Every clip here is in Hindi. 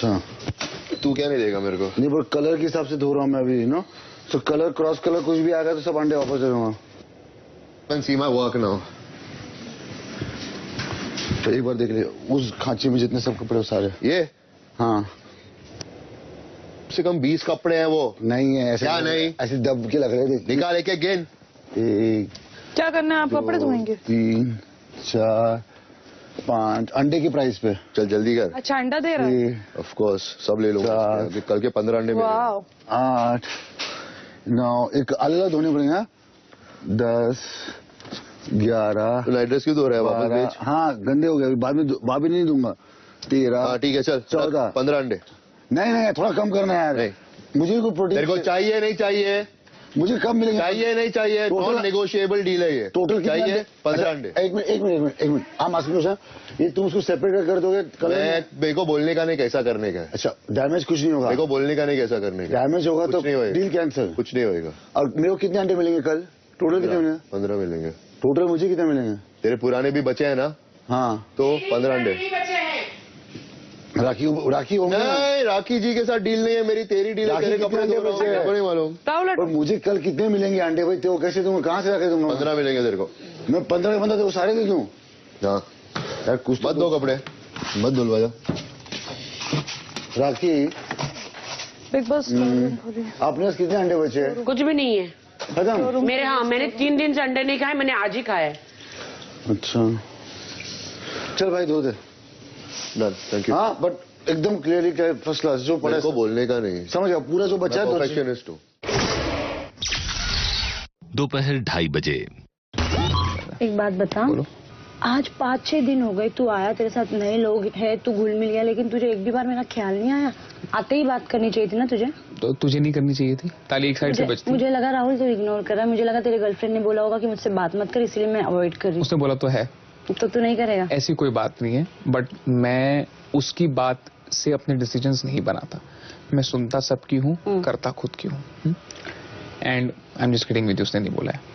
अच्छा, तू क्या नहीं देगा मेरे को? नहीं पर कलर के हिसाब से धो रहा हूँ मैं अभी, नो तो कलर क्रॉस कलर कुछ भी आएगा तो सब अंडे वापस दे दूंगा। See my work now. तो एक बार देख लियो उस खांची में जितने सब कपड़े सारे। ये हाँ कम से कम 20 कपड़े हैं वो। नहीं है ऐसे, क्या नहीं? ऐसे दब के लग रहे थे। निकाल एक गिन। 1 क्या करना है आप? कपड़े धोएंगे? 3 4 5 अंडे की प्राइस पे। चल जल्दी कर। अच्छा अंडा दे रहा है? ऑफ कोर्स सब ले लूंगा। कल के 15 अंडे मिलेंगे। 8 9 एक अलग धोने पड़ेगा। 10 11। तो नाइट ड्रेस क्यों धो रहा है? वापस बेच। हाँ गंदे हो गए, बाद में नहीं दूंगा। 13। हाँ ठीक है चल। 14 15 अंडे। नहीं थोड़ा कम करना है यार। मुझे कोई प्रोटीन तेरे को चाहिए नहीं चाहिए? मुझे कम मिलेगा। चाहिए नहीं चाहिए? नॉन नेगोशिएबल डील है ये। टोटल चाहिए 15 अंडे। एक मिनट आप आस्किंग ये तुम उसको सेपरेट कर दोगे? मेरे को बोलने का नहीं कैसा करने का है। अच्छा डैमेज कुछ नहीं होगा? मेरे को बोलने का नहीं कैसा करने का। डैमेज होगा तो डील कैंसिल। कुछ नहीं होगा। और मेरे को कितने अंडे मिलेंगे कल? टोटल कितने मिलेंगे? 15 मिलेंगे। टोटल मुझे कितने मिलेंगे? तेरे पुराने भी बचे हैं ना? हाँ तो 15 अंडे। राखी होंगे? नहीं राखी जी के साथ डील नहीं है मेरी, तेरी डील है। तेरे कपड़े नहीं मालूम। और मुझे कल कितने मिलेंगे अंडे भाई? तो कैसे दूंगा? कहाँ से रखे दूंगा? 15 मिलेंगे तेरे को। मैं 15 के 15 तो सारे दे दूं? हाँ यार कुछ मत दो कपड़े, मत धुलवा जा। राखी बिग बॉस आपने पास कितने अंडे बचे? कुछ भी नहीं है खत्म मेरे। हाँ मैंने 3 दिन से अंडे नहीं खाए, मैंने आज ही खाया। अच्छा चल भाई धो दे। Done thank you. हाँ बट एकदम क्लियरली फर्स्ट क्लास जो पढ़ा को बोलने का नहीं। समझ गया पूरा जो बचा है। परफेक्शनिस्ट हूँ। दोपहर 2:30 बजे। एक बात बता, आज 5-6 दिन हो गए तू आया, तेरे साथ नए लोग हैं, तू घुल मिल गया, लेकिन तुझे एक भी बार मेरा ख्याल नहीं आया? आते ही बात करनी चाहिए थी ना तुझे। तो तुझे नहीं करनी चाहिए थी? ताली एक साइड से बजती। मुझे लगा राहुल तू इग्नोर कर रहा है, मुझे लगा तेरे गर्लफ्रेंड ने बोला होगा कि मुझसे बात मत कर, इसलिए मैं अवॉइड कर रही हूँ। उसने बोला तो है। तो तू नहीं करेगा? ऐसी कोई बात नहीं है, बट मैं उसकी बात से अपने डिसीजंस नहीं बनाता। मैं सुनता सबकी हूँ, करता खुद की हूँ। And I am just kidding with you, उसने नहीं बोला है।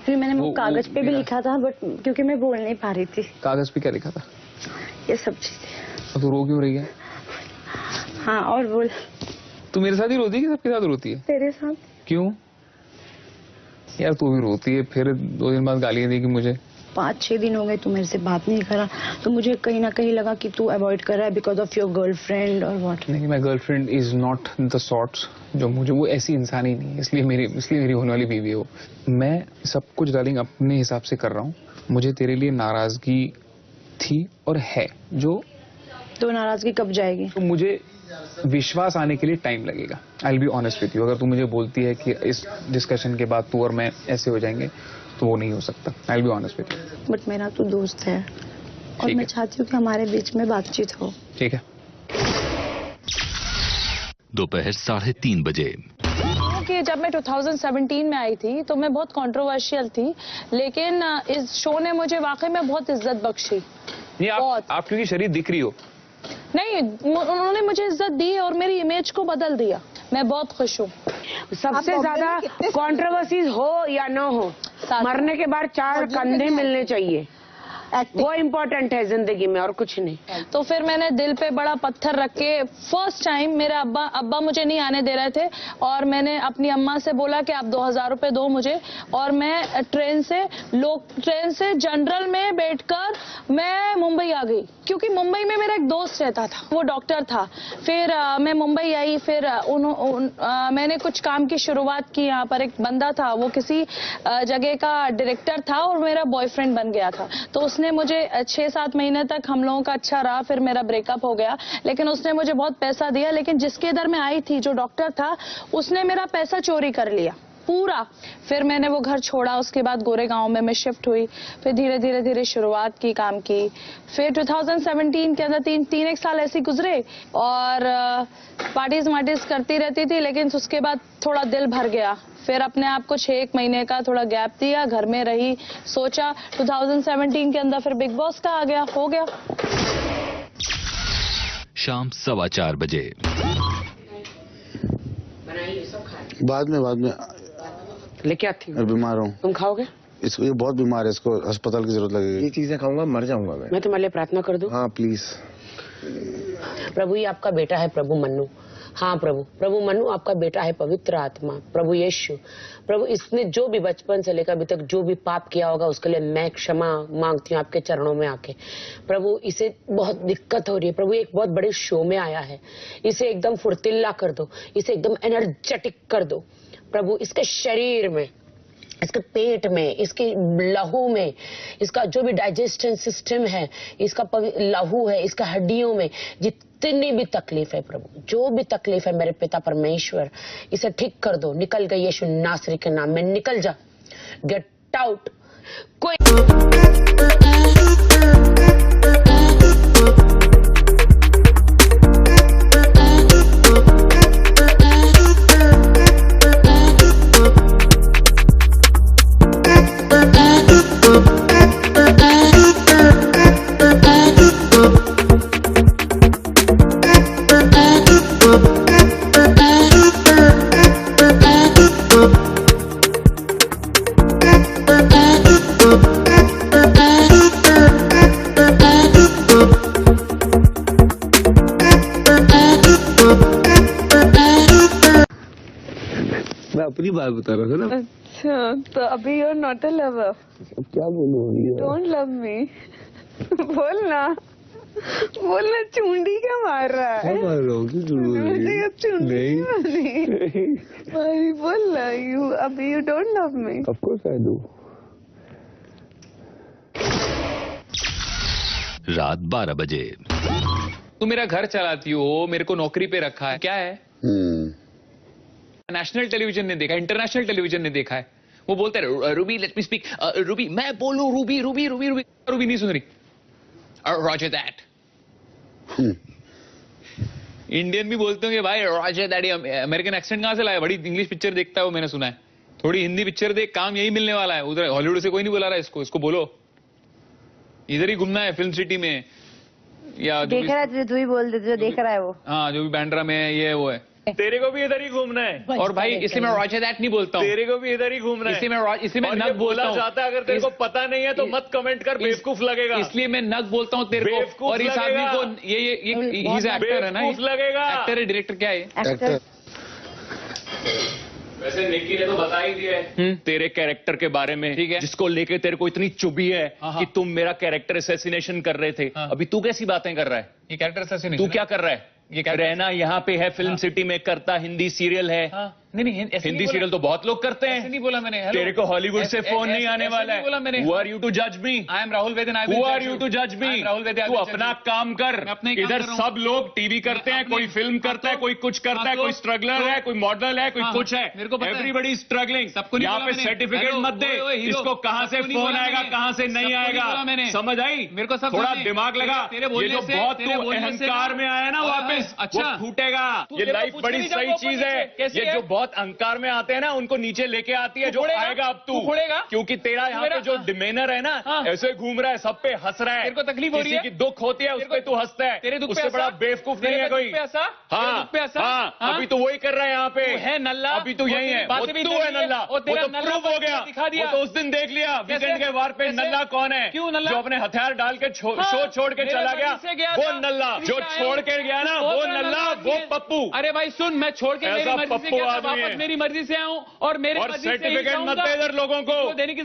फिर मैंने वो कागज पे भी लिखा था, बट क्योंकि मैं बोल नहीं पा रही थी। कागज पे क्या लिखा था? ये सब चीजें। तो तू रो क्यों रही है? हाँ और बोल। तू मेरे साथ ही रोती है कि सबके साथ रोती है? तेरे साथ। क्यों यार? तू भी रोती है, फिर 2 दिन बाद गालियां देगी मुझे। 5-6 दिन हो गए तू मेरे से बात नहीं करा, तो मुझे कहीं ना कहीं लगा कि तू अवॉइड कर रहा है बिकॉज ऑफ योर गर्लफ्रेंड और व्हाट। नहीं, my girlfriend is not the sorts जो मुझे, वो ऐसी इंसान ही नहीं है, इसलिए मेरी होने वाली बीवी है वो। मैं सब कुछ डार्लिंग अपने हिसाब से कर रहा हूँ। मुझे तेरे लिए नाराजगी थी और है जो। तो नाराजगी कब जाएगी? तो मुझे विश्वास आने के लिए टाइम लगेगा। I will be honest with you. अगर तू मुझे बोलती है कि इस डिस्कशन के बाद तू और मैं ऐसे हो जाएंगे, तो वो नहीं हो सकता। I will be honest with you. But मेरा तो दोस्त है और मैं चाहती हूँ कि हमारे बीच में बातचीत हो। ठीक है। दोपहर 3:30 बजे। कि जब मैं 2017 में आई थी तो मैं बहुत कंट्रोवर्शियल थी, लेकिन इस शो ने मुझे वाकई में बहुत इज्जत बख्शी। आप क्योंकि शरीर दिख रही हो। नहीं, उन्होंने मुझे इज्जत दी और मेरी इमेज को बदल दिया। मैं बहुत खुश हूँ। सबसे ज्यादा कंट्रोवर्सीज हो या न हो, मरने के बाद 4 कंधे मिलने चाहिए, वो इम्पोर्टेंट है जिंदगी में और कुछ नहीं। तो फिर मैंने दिल पे बड़ा पत्थर रख के फर्स्ट टाइम, मेरे अब्बा मुझे नहीं आने दे रहे थे और मैंने अपनी अम्मा से बोला कि आप 2000 रुपए दो मुझे, और मैं ट्रेन से जनरल में बैठकर मैं मुंबई आ गई, क्योंकि मुंबई में मेरा एक दोस्त रहता था, वो डॉक्टर था। फिर मैं मुंबई आई, फिर मैंने कुछ काम की शुरुआत की। यहाँ पर एक बंदा था, वो किसी जगह का डायरेक्टर था और मेरा बॉयफ्रेंड बन गया था। तो उसने मुझे 6-7 महीने तक हम लोगों का अच्छा रहा, फिर मेरा ब्रेकअप हो गया, लेकिन उसने मुझे बहुत पैसा दिया। लेकिन जिसके इधर मैं आई थी, जो डॉक्टर था, उसने मेरा पैसा चोरी कर लिया पूरा। फिर मैंने वो घर छोड़ा, उसके बाद गोरेगांव में मैं शिफ्ट हुई, फिर धीरे धीरे शुरुआत की काम की। फिर 2017 के अंदर 3 साल ऐसे गुजरे और पार्टीज मार्टीज करती रहती थी, लेकिन उसके बाद थोड़ा दिल भर गया। फिर अपने आप को 6 महीने का थोड़ा गैप दिया, घर में रही, सोचा 2017 के अंदर फिर बिग बॉस का आ गया, हो गया। शाम 4:15 बजे। बाद में लेके आती हूँ। बीमार हूँ। तुम खाओगे? इसको, ये बहुत बीमार है, इसको अस्पताल की जरूरत लगेगी। ये चीजें खाऊंगा मर जाऊंगा मैं। मैं तुम्हारे लिए प्रार्थना कर दूं? हाँ प्लीज। प्रभु ये आपका बेटा है प्रभु मन्नू। हाँ प्रभु, प्रभु मन्नू आपका बेटा है पवित्र आत्मा, प्रभु यीशु। प्रभु इसने जो भी बचपन से लेकर अभी तक जो भी पाप किया होगा उसके लिए मैं क्षमा मांगती हूँ आपके चरणों में आके। प्रभु इसे बहुत दिक्कत हो रही है प्रभु, एक बहुत बड़े शो में आया है, इसे एकदम फुर्तीला कर दो, इसे एकदम एनर्जेटिक कर दो प्रभु। इसके शरीर में, इसके पेट में, इसके लहू में, इसका जो भी डाइजेशन सिस्टम है, इसका लहू है, इसका हड्डियों में जितनी भी तकलीफ है प्रभु, जो भी तकलीफ है मेरे पिता परमेश्वर, इसे ठीक कर दो। निकल गई यीशु नासरी के नाम में, निकल जा, गेट आउट। कोई मैं अपनी बात बता रहा था ना। अच्छा, तो अभी you're not a lover. क्या बोलूँ? Don't love me. बोलना, बोलना, चूंडी क्या मार रहा है? क्या मार रहा हूँ? क्यों चूंडी? चूंडी नहीं, बोलना, अभी you don't love me. Of course I do. रात 12 बजे। तू मेरा घर चलाती हो, मेरे को नौकरी पे रखा है, क्या है? नेशनल टेलीविजन ने देखा, इंटरनेशनल टेलीविजन ने देखा है। वो बोलते हैं Ruby let me speak, Ruby मैं बोलूं, Ruby Ruby Ruby Ruby Ruby नहीं सुन रही। Roger that. इंडियन भी बोलते होंगे भाई रॉजर दैट, अमेरिकन एक्सेंट कहां से लाया? बड़ी इंग्लिश पिक्चर देखता है वो, मैंने सुना है। थोड़ी हिंदी पिक्चर देख, काम यही मिलने वाला है। उधर हॉलीवुड से कोई नहीं बुला रहा है इसको, इसको बोलो इधर ही घूमना है फिल्म सिटी में, या देख रहा है तुझे, तू ही बोल दे जो देख रहा है वो। हाँ, जो भी बैंड्रा में है, ये वो है। तेरे को भी इधर ही घूमना है। और भाई इसलिए मैं रॉजर दैट नहीं बोलता हूँ, तेरे को भी इधर ही घूमना है। इसलिए मैं नग बोलता हूँ। चाहता है, अगर तेरे को पता नहीं है तो मत कमेंट कर, बेवकूफ लगेगा। इसलिए मैं नग बोलता हूँ तेरे को। और इस आदमी को ये एक्टर है ना, लगेगा। एक्टर है, डायरेक्टर क्या है? वैसे निक्की ने तो बता ही दिया है तेरे कैरेक्टर के बारे में, ठीक है, जिसको लेके तेरे को इतनी चुभी है कि तुम मेरा कैरेक्टर असैसिनेशन कर रहे थे। अभी तू कैसी बातें कर रहा है? ये कैरेक्टर असैसिनेशन तू क्या कर रहा है? ये रहना यहाँ पे है, फिल्म सिटी में करता, हिंदी सीरियल है। नहीं, हिंदी सीरियल तो बहुत लोग करते हैं। ऐसे नहीं बोला मैंने। तेरे को हॉलीवुड से फोन नहीं आने वाला है। बोला मैंने। Who are you to judge me? I am Rahul वेदन। Who are you to judge me? Rahul वेदन। तू अपना काम कर। इधर सब लोग टीवी करते हैं, कोई फिल्म करता है, कोई कुछ करता है, कोई स्ट्रगलर है, कोई मॉडल है, कोई कुछ है। Everybody struggling. यहाँ पे सर्टिफिकेट मत दे, इसको कहाँ से फोन आएगा, कहाँ से नहीं आएगा, समझ आई? मेरे को सब थोड़ा दिमाग लगा। ये जो बहुत तू अहंकार में आया ना वापस, वो फूटेगा। ये लाइफ बड़ी सही चीज है। ये जो बहुत अहंकार में आते हैं ना, उनको नीचे लेके आती है। जो आएगा अब तू, क्योंकि तेरा यहाँ पे जो डिमेनर है ना, ऐसे घूम रहा है, सब पे हंस रहा है। तेरे को तकलीफ हो रही है, किसी की दुख होती है, उस पे तू हंसता है। तेरे दुख पे उससे बड़ा बेवकूफ नहीं है कोई। हाँ, अभी तो वही कर रहा है यहाँ पे। है नल्ला, अभी तो यही है, वो तू है नल्ला। वो तो प्रूव हो गया, वो तो उस दिन देख लिया वीकेंड के वार पे। नल्ला कौन है? क्यों नल्ला? जो अपने हथियार डाल के शो छोड़ के चला गया, वो नल्ला। जो छोड़ के गया ना, वो नल्ला, वो पप्पू। अरे भाई सुन, मैं छोड़ के मेरी मर्जी से गया, वापस मेरी मर्जी से आऊं और मेरे सर्टिफिकेट मत दे इधर लोगों को।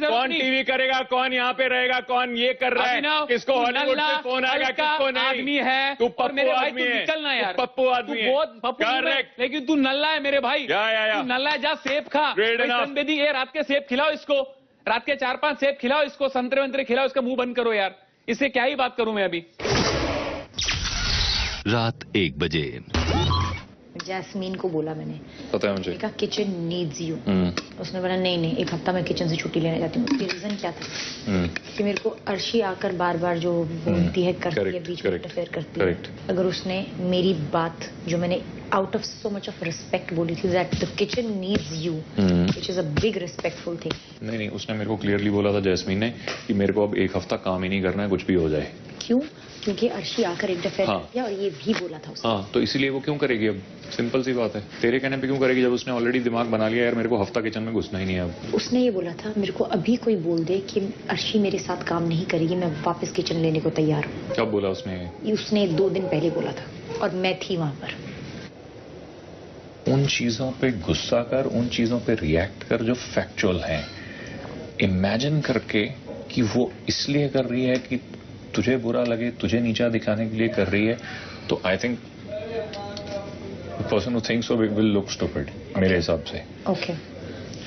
कौन टीवी करेगा, कौन यहाँ पे रहेगा, कौन ये कर रहा है, किसको हॉलीवुड से फोन आएगा, किसको नहीं। आदमी है तू पप्पू आदमी है, निकलना यार, पप्पू आदमी है। करेक्ट, लेकिन तू नल्ला है मेरे भाई। तू नल्ला है, जा सेब खा। बेदी ये रात के सेब खिलाओ इसको, रात के 4-5 सेब खिलाओ इसको, संतरे वंतरे खिलाओ, इसका मुंह बंद करो यार। इससे क्या ही बात करूं मैं अभी। रात 1 बजे। जैस्मीन को बोला मैंने, पता है मुझे, कहा किचन नीड्स यू। उसने बोला नहीं, 1 हफ्ता मैं किचन से छुट्टी लेने जाती हूँ। रीजन क्या था कि मेरे को अर्शी आकर बार बार जो बोलती है, करती है, बीच में इंटरफेयर करती है। अगर उसने मेरी बात जो मैंने out of so much of respect बोली थी that the kitchen needs you, which is a big respectful thing. नहीं, उसने मेरे को क्लियरली बोला था जैस्मीन ने कि मेरे को अब 1 हफ्ता काम ही नहीं करना है, कुछ भी हो जाए। क्यों? क्योंकि अर्शी आकर इंटरफेयर हाँ। किया और ये भी बोला था उसने। हाँ, तो इसीलिए वो क्यों करेगी अब? सिंपल सी बात है, तेरे कहने पे क्यों करेगी जब उसने ऑलरेडी दिमाग बना लिया यार मेरे को हफ्ता किचन में घुसना ही नहीं है अब। उसने ये बोला था मेरे को अभी कोई बोल दे कि अर्शी मेरे साथ काम नहीं करेगी, मैं वापस किचन लेने को तैयार हूँ। कब बोला उसने? उसने 2 दिन पहले बोला था और मैं थी वहां पर। उन चीजों पे गुस्सा कर, उन चीजों पे रिएक्ट कर जो फैक्चुअल हैं। इमेजिन करके कि वो इसलिए कर रही है कि तुझे बुरा लगे, तुझे नीचा दिखाने के लिए कर रही है, तो I think the person who thinks so will look stupid मेरे हिसाब से। ओके,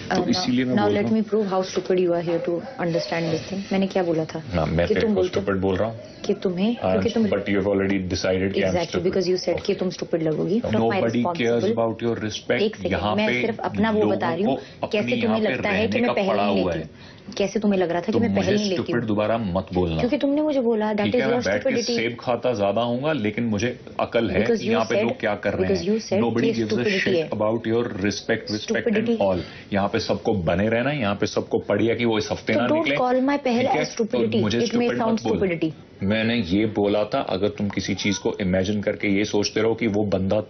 तो इसीलिए मैं नाउ बोल लेट रहा me prove how stupid you are here to understand this thing. मैंने क्या बोला था? हूँ। मैं कि तेरे तुम को बोलते स्टूपिड बोल रहा हूँ कि तुम्हें, क्योंकि तुम but you have already decided कि I am exactly because you said कि तुम स्टूपिड लगोगी। नोबडी केयर्स अबाउट योर एक रिस्पेक्ट। सेकंड, यहाँ मैं पे सिर्फ अपना वो बता रही हूँ, कैसे तुम्हें लगता है कि मैं पहले नहीं लेती हूँ, कैसे तुम्हें लग रहा था कि मैं पहले नहीं लेती हूँ, दोबारा मत बोलना, क्योंकि तुमने मुझे बोला दैट ठीक इज है? योर मैं बैठ के स्टूपिडिटी। सेब खाता ज्यादा हूँगा, लेकिन मुझे अकल है कि यहाँ पे लोग क्या कर रहे हैं। Nobody gives a shit about your respect and all. यहाँ पे सबको बने रहना, यहाँ पे सबको पढ़िया कि वो इस हफ्ते ना निकले। कॉल माय पहल एज स्टूपिडिटी, मुझे इट मे साउंड स्टूपिडिटी। मैंने ये बोला था अगर तुम किसी चीज को इमेजिन करके ये सोचते रहो कि वो बंदा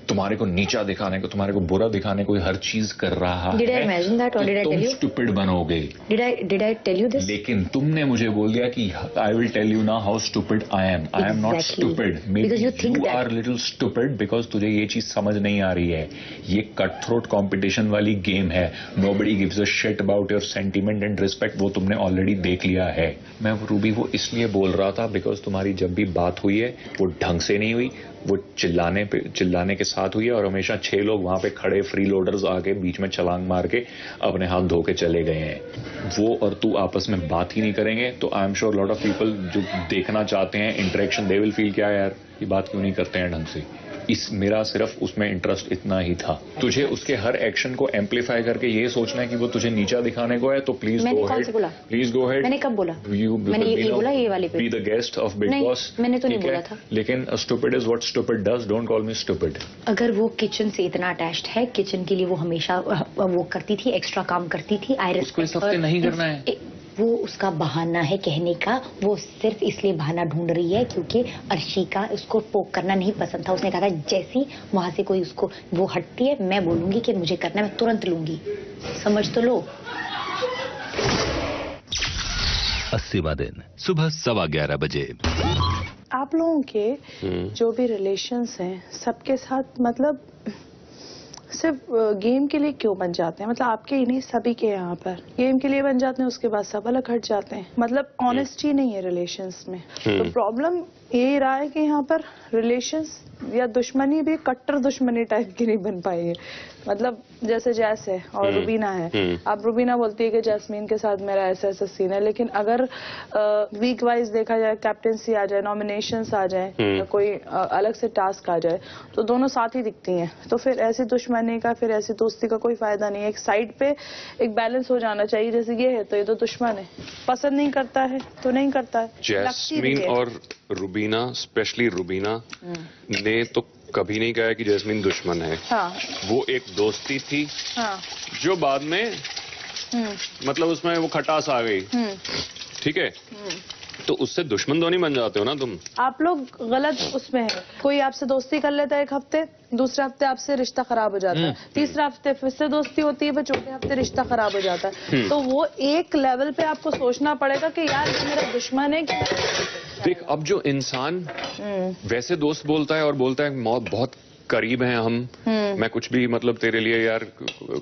तुम्हारे को नीचा दिखाने को, तुम्हारे को बुरा दिखाने को हर चीज कर रहा Did I है, imagine that or तो did I तुम tell you? स्टूपिड बनोगे। Did I tell you this? लेकिन तुमने मुझे बोल दिया कि आई विल टेल यू ना how stupid I am not stupid. Because you think you that. Are little stupid because तुझे ये चीज समझ नहीं आ रही है। ये कट थ्रोट कॉम्पिटिशन वाली गेम है। Nobody gives a shit about your sentiment and respect, वो तुमने ऑलरेडी देख लिया है। मैं रूबी वो इसलिए बोल रहा था बिकॉज तुम्हारी जब भी बात हुई है वो ढंग से नहीं हुई, वो चिल्लाने के साथ हुई है, और हमेशा 6 लोग वहां पे खड़े फ्री लोडर्स आके बीच में छलांग मार के अपने हाथ धो के चले गए हैं। वो और तू आपस में बात ही नहीं करेंगे तो I am sure lot of people जो देखना चाहते हैं इंटरेक्शन, दे विल फील क्या यार ये बात क्यों नहीं करते हैं ढंग से। मेरा सिर्फ उसमें इंटरेस्ट इतना ही था। तुझे उसके हर एक्शन को एम्पलीफाई करके ये सोचना है कि वो तुझे नीचा दिखाने को है, तो please go head, please go head. मैंने कब बोला? मैंने ये बोला ये वाले पे be the guest of big boss. मैंने तो नहीं बोला था। लेकिन stupid is what stupid does, don't call me stupid. अगर वो किचन से इतना अटैच्ड है, किचन के लिए वो हमेशा वो करती थी, एक्स्ट्रा काम करती थी, आई उसको इस हफ्ते नहीं करना है। वो उसका बहाना है कहने का, वो सिर्फ इसलिए बहाना ढूंढ रही है क्योंकि अर्शी का उसको पोक करना नहीं पसंद था। उसने कहा था जैसी वहां से कोई उसको वो हटती है मैं बोलूंगी कि मुझे करना, मैं तुरंत लूंगी। समझ तो लो। 80वां दिन सुबह 11:15 बजे। आप लोगों के जो भी रिलेशंस हैं सबके साथ मतलब सिर्फ गेम के लिए क्यों बन जाते हैं? मतलब आपके ही नहीं सभी के यहाँ पर गेम के लिए बन जाते हैं, उसके बाद सब अलग हट जाते हैं। मतलब ऑनेस्टी नहीं है रिलेशंस में। तो प्रॉब्लम यही रहा है कि यहाँ पर रिलेशंस या दुश्मनी भी कट्टर दुश्मनी टाइप की नहीं बन पाई है। मतलब जैसे जैस है और रुबीना है। अब रुबीना बोलती है कि जैस्मीन के साथ मेरा ऐसा ऐसा सीन है, लेकिन अगर वीक वाइज देखा जाए, कैप्टेंसी आ जाए, नॉमिनेशंस आ जाए, या कोई अलग से टास्क आ जाए, तो दोनों साथ ही दिखती हैं। तो फिर ऐसी दुश्मनी का, फिर ऐसी दोस्ती का कोई फायदा नहीं है। एक साइड पे एक बैलेंस हो जाना चाहिए। जैसे ये है तो ये तो दुश्मन है, पसंद नहीं करता है तो नहीं करता है। जैस्मीन और रुबीना, स्पेशली रुबीना ने तो कभी नहीं कहा कि जैस्मीन दुश्मन है। हाँ। वो एक दोस्ती थी। हाँ। जो बाद में मतलब उसमें वो खटास आ गई। ठीक है, तो उससे दुश्मन तो नहीं बन जाते हो ना तुम। आप लोग गलत उसमें है। कोई आपसे दोस्ती कर लेता है एक हफ्ते, दूसरे हफ्ते आपसे रिश्ता खराब हो जाता है, तीसरे हफ्ते फिर से दोस्ती होती है, फिर चौथे हफ्ते रिश्ता खराब हो जाता है। तो वो एक लेवल पे आपको सोचना पड़ेगा कि यार ये मेरा दुश्मन है कि देख, अब जो इंसान वैसे दोस्त बोलता है और बोलता है बहुत करीब हैं हम, मैं कुछ भी मतलब तेरे लिए यार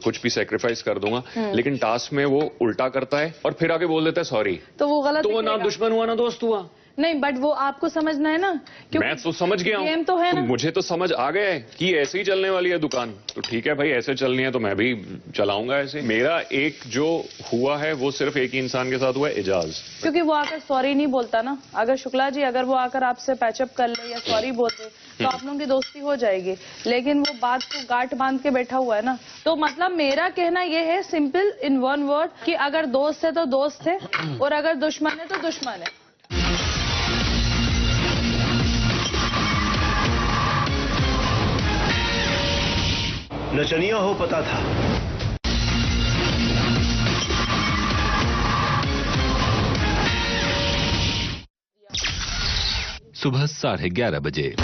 कुछ भी सेक्रीफाइस कर दूंगा, लेकिन टास्क में वो उल्टा करता है और फिर आगे बोल देता है सॉरी, तो वो गलत। तो वो ना दुश्मन हुआ ना दोस्त हुआ। नहीं, बट वो आपको समझना है ना। मैं तो समझ गया हूँ, गेम तो है ना। मुझे तो समझ आ गया है कि ऐसे ही चलने वाली है दुकान। तो ठीक है भाई, ऐसे चलनी है तो मैं भी चलाऊंगा ऐसे। मेरा एक जो हुआ है वो सिर्फ एक ही इंसान के साथ हुआ है, एजाज। क्योंकि वो आकर सॉरी नहीं बोलता ना। अगर शुक्ला जी अगर वो आकर आपसे पैचअप कर ले या सॉरी बोलते तो आप लोगों की दोस्ती हो जाएगी, लेकिन वो बात को गांठ बांध के बैठा हुआ है ना। तो मतलब मेरा कहना ये है सिंपल इन वन वर्ड कि अगर दोस्त है तो दोस्त है और अगर दुश्मन है तो दुश्मन है। नचनिया हो पता था। सुबह 11:30 बजे।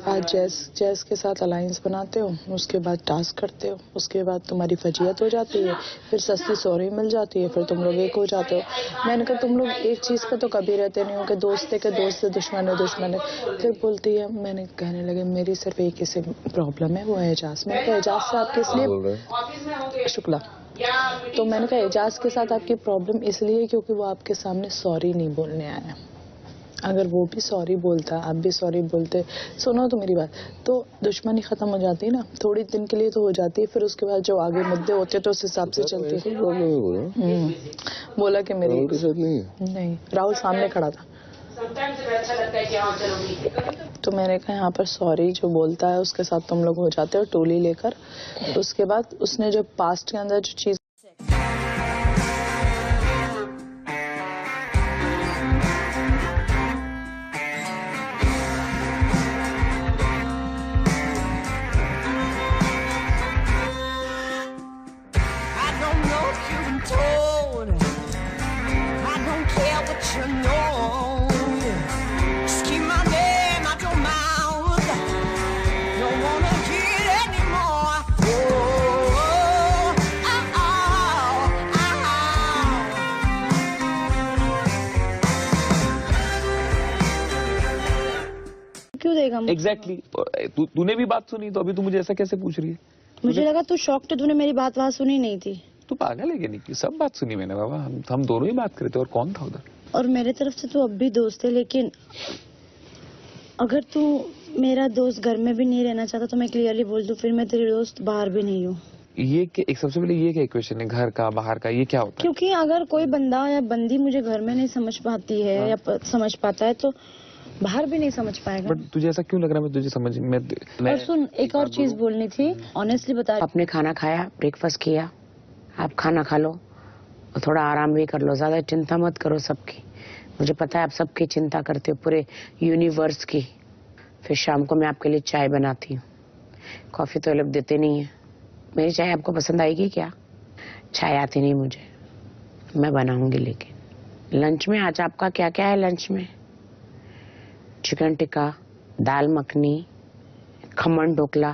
आज जैस के साथ अलायंस बनाते हो, उसके बाद टास्क करते हो, उसके बाद तुम्हारी फजीयत हो जाती है, फिर सस्ती सॉरी मिल जाती है, फिर तुम लोग एक हो जाते हो। मैंने कहा तुम लोग एक चीज़ पे तो कभी रहते नहीं हो कि दोस्त है कि दोस्त है, दुश्मन है दुश्मन है। फिर बोलती है, मैंने कहने लगे मेरी सिर्फ एक ही से प्रॉब्लम है, वो है एजाज। मैंने कहा एजाज से आपके इसलिए शुक्ला, तो मैंने कहा एजाज के साथ आपकी प्रॉब्लम इसलिए क्योंकि वो आपके सामने सॉरी नहीं बोलने आया। अगर वो भी सॉरी बोलता, आप भी सॉरी बोलते, सुनो तो मेरी बात, तो दुश्मनी खत्म हो जाती है ना, थोड़ी दिन के लिए तो हो जाती है, फिर उसके बाद जो आगे मुद्दे होते हैं तो उस हिसाब से चलती है। बोला कि मेरी नहीं, राहुल सामने खड़ा था। तो मैंने कहा यहाँ पर सॉरी जो बोलता है उसके साथ तुम लोग हो जाते हो टोली लेकर। उसके बाद उसने जो पास्ट के अंदर जो चीज क्यों देगा एग्जैक्टली तूने भी बात सुनी तो अभी तू मुझे ऐसा कैसे पूछ रही है? मुझे लगा तू शॉक थे, तूने मेरी बात वहां सुनी नहीं थी। तू पागल है क्या? नहीं, सब बात सुनी मैंने बाबा, हम दोनों ही बात करते और कौन था उधर? और मेरे तरफ से तो अब भी दोस्त है, लेकिन अगर तू मेरा दोस्त घर में भी नहीं रहना चाहता तो मैं क्लियरली बोल दूं, फिर मैं तेरी दोस्त बाहर भी नहीं हूँ। ये एक सबसे पहले ये क्या क्वेश्चन है, घर का बाहर का, ये क्या होता है? क्योंकि अगर कोई बंदा या बंदी मुझे घर में नहीं समझ पाती है या समझ पाता है तो बाहर भी नहीं समझ पाएगा। बट तुझे ऐसा क्यों लग रहा है मैं तुझे समझ मैं और सुन, एक और चीज बोलनी थी, ऑनेस्टली बता। आपने खाना खाया, ब्रेकफास्ट किया, आप खाना खा लो और थोड़ा आराम भी कर लो, ज्यादा चिंता मत करो सबकी। मुझे पता है आप सबकी चिंता करते हो, पूरे यूनिवर्स की। फिर शाम को मैं आपके लिए चाय बनाती हूँ, कॉफी तो ये लोग देते नहीं है। मेरी चाय आपको पसंद आएगी क्या? चाय आती नहीं मुझे, मैं बनाऊंगी। लेकिन लंच में आज आपका क्या क्या है? लंच में चिकन टिक्का, दाल मखनी, खमन ढोकला,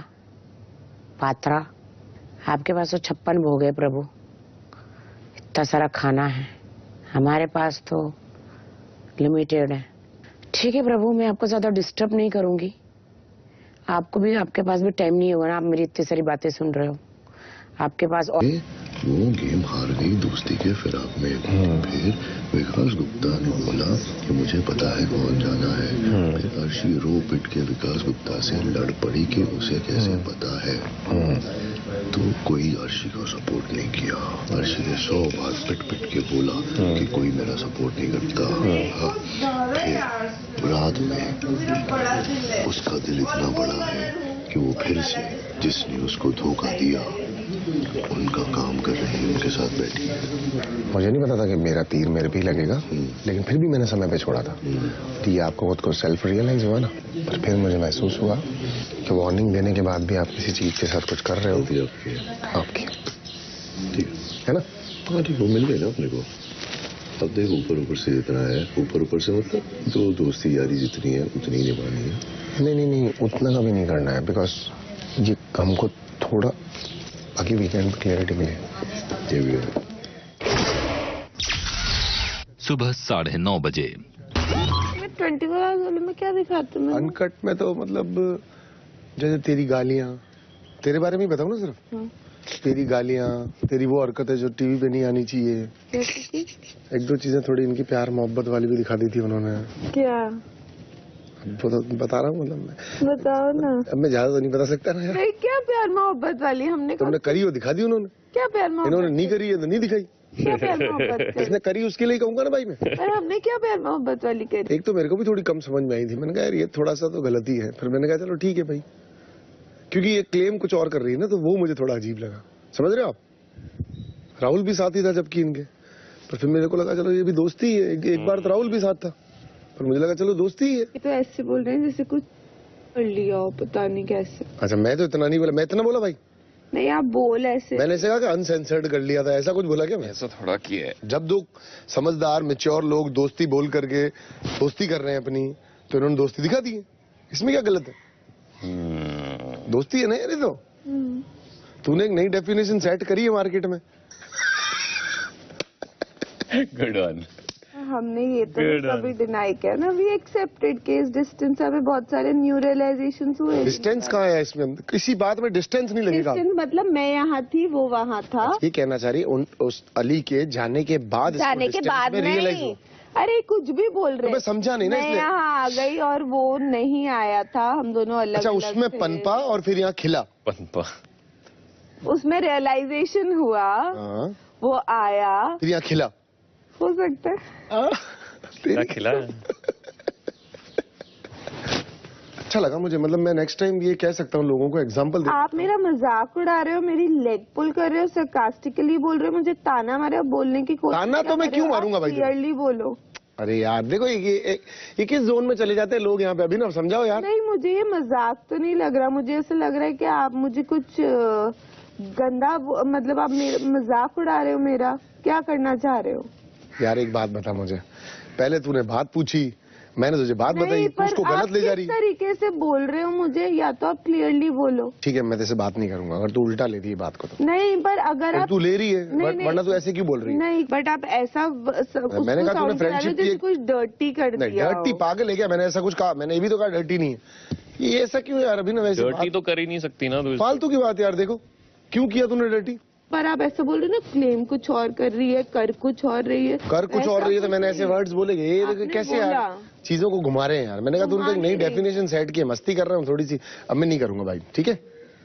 पात्रा। आपके पास तो 56 भोग है प्रभु, इतना सारा खाना है। हमारे पास तो लिमिटेड है। ठीक है प्रभु, मैं आपको ज्यादा डिस्टर्ब नहीं करूंगी। आपको भी, आपके पास भी टाइम नहीं होगा ना, आप मेरी इतनी सारी बातें सुन रहे हो। आपके पास और वो गेम हार गई दोस्ती के फिराक में। फिर विकास गुप्ता ने बोला कि मुझे पता है कौन जाना है। फिर अर्शी रो पिट के विकास गुप्ता से लड़ पड़ी कि उसे कैसे पता है। तो कोई अर्शी को सपोर्ट नहीं किया। अर्शी ने 100 बार पिट पिट के बोला कि कोई मेरा सपोर्ट नहीं करता। फिर रात में उसका दिल इतना बड़ा है कि वो फिर से जिसने उसको धोखा दिया उनका काम कर रही है, उनके साथ बैठी है। मुझे नहीं पता था कि मेरा तीर मेरे पे ही लगेगा, लेकिन फिर भी मैंने समय पे छोड़ा था। तो ये आपको खुद को सेल्फ रियलाइज हुआ ना, पर फिर मुझे महसूस हुआ कि वार्निंग देने के बाद भी आप किसी चीज के साथ कुछ कर रहे हो। आपकी ठीक है ना? हाँ ठीक, वो मिल गए ना अपने को। अब देख ऊपर ऊपर से जितना है, ऊपर ऊपर से मतलब जो दोस्ती यारी जितनी है उतनी निभानी है। नहीं, उतना का भी नहीं करना है, बिकॉज ये हमको थोड़ा बाकी वीकेंड पे क्लियरिटी मिले। ये भी है। सुबह 9:30 बजे। 24 आवर्स में क्या दिखाते हैं? अनकट में तो मतलब जैसे तेरी गालियां, तेरे बारे में ही बताऊं ना सिर्फ। तेरी गालियां, तेरी वो हरकत है जो टीवी पे नहीं आनी चाहिए। एक दो चीजें थोड़ी इनकी प्यार मोहब्बत वाली भी दिखा दी थी उन्होंने। क्या बता रहा हूँ, मतलब मैं बताओ ना। अब मैं ज्यादा तो नहीं बता सकता ना यार। नहीं, क्या प्यार मोहब्बत वाली हमने तुमने करी हो दिखा दी उन्होंने। क्या प्यार मोहब्बत? इन्होंने नहीं करी है तो नहीं दिखाई। क्या प्यार मोहब्बत? इसने करी उसके लिए कहूंगा ना भाई मैं। अरे हमने क्या प्यार मोहब्बत वाली करी? एक तो मेरे को भी थोड़ी कम समझ में आई थी। मैंने कहा यार ये थोड़ा सा तो गलती है। फिर मैंने कहा चलो ठीक है भाई, क्योंकि ये क्लेम कुछ और कर रही है ना, तो वो मुझे थोड़ा अजीब लगा। समझ रहे हो आप? राहुल भी साथ ही था जबकि इनके, पर फिर मेरे को लगा चलो ये भी दोस्ती है। एक बार तो राहुल भी साथ था, पर मुझे लगा चलो दोस्ती है। तो ऐसे बोल रहे हैं जैसे कुछ कर लिया हो, पता नहीं कैसे। अच्छा, मैं तो इतना नहीं बोला। मैं इतना बोला भाई? नहीं आप बोल ऐसे। मैंने ऐसे कहा कि अनसेंसर्ड कर लिया था, ऐसा कुछ बोला क्या मैं? ऐसा थोड़ा किया है। जब दो समझदार मैच्योर लोग दोस्ती बोल करके दोस्ती कर रहे हैं अपनी, तो इन्होंने दोस्ती दिखा दी है, इसमें क्या गलत है? दोस्ती है ना यार, ये तो तूने एक नई डेफिनेशन सेट करी है मार्केट में। Good one. हमने ये तो कभी डिनाई किया ना, वी एक्सेप्टेड केस डिस्टेंस, हमें बहुत सारे न्यू रियलाइजेशन हुए। डिस्टेंस कहाँ है इसमें? किसी बात में डिस्टेंस नहीं लगेगा। डिस्टेंस मतलब मैं यहाँ थी, वो वहाँ था। ये कहना चाह रही उस अली के जाने के बाद नहीं, अरे कुछ भी बोल रहे। तो मैं समझा नहीं ना, मैं यहाँ आ गई और वो नहीं आया था, हम दोनों अलग। अच्छा, उसमें पनपा और फिर यहाँ खिला। पनपा, उसमें रियलाइजेशन हुआ, वो आया, फिर यहाँ खिला। हो सकता है खिला। अच्छा लगा मुझे, मतलब मैं नेक्स्ट टाइम ये कह सकता हूँ लोगों को, एग्जांपल दे। आप मेरा मजाक उड़ा रहे हो, मेरी लेग पुल कर रहे हो, सरकास्टिकली बोल रहे हो, मुझे ताना मारे हो, बोलने की कोशिश। ताना तो मैं क्यों मारूंगा भाई? क्लियरली बोलो। अरे यार देखो, ये किस जोन में चले जाते हैं लोग यहाँ पे, अभी ना समझाओ यार। नहीं, मुझे ये मजाक तो नहीं लग रहा, मुझे ऐसा लग रहा है कि आप मुझे कुछ गंदा, मतलब आप मेरा मजाक उड़ा रहे हो मेरा, क्या करना चाह रहे हो? यार एक बात बता मुझे, पहले तूने बात पूछी, मैंने तुझे बात बताई, तू उसको गलत ले जा रही। किस तरीके से बोल रहे हो मुझे, या तो आप क्लियरली बोलो। ठीक है, मैं तेरे से बात नहीं करूंगा अगर तू उल्टा लेती है बात को तो। नहीं, पर अगर आप तू ले रही है, वरना तू ऐसे क्यों बोल रही है? नहीं, बट आप ऐसा मैंने कहा तूने फ्रेंडशिप की कुछ डर्टी कर दिया। डर्टी पागल है क्या? मैंने ऐसा कुछ कहा? मैंने ये भी तो कहा डर्टी नहीं है। ये ऐसा क्यों यार? अभी ना वैसे डर्टी तो कर ही नहीं सकती ना, फालतू की बात यार। देखो क्यों किया तूने डर्टी? पर आप ऐसा बोल रहे हो ना, क्लेम कुछ और कर रही है, कर कुछ और रही है, कर कुछ और रही है, तो मैंने ऐसे वर्ड्स बोले। ये कैसे यार चीजों को घुमा रहे हैं यार। मैंने कहा तुमको एक नई डेफिनेशन सेट की है, मस्ती कर रहा हूँ थोड़ी सी, अब मैं नहीं करूंगा भाई, ठीक है?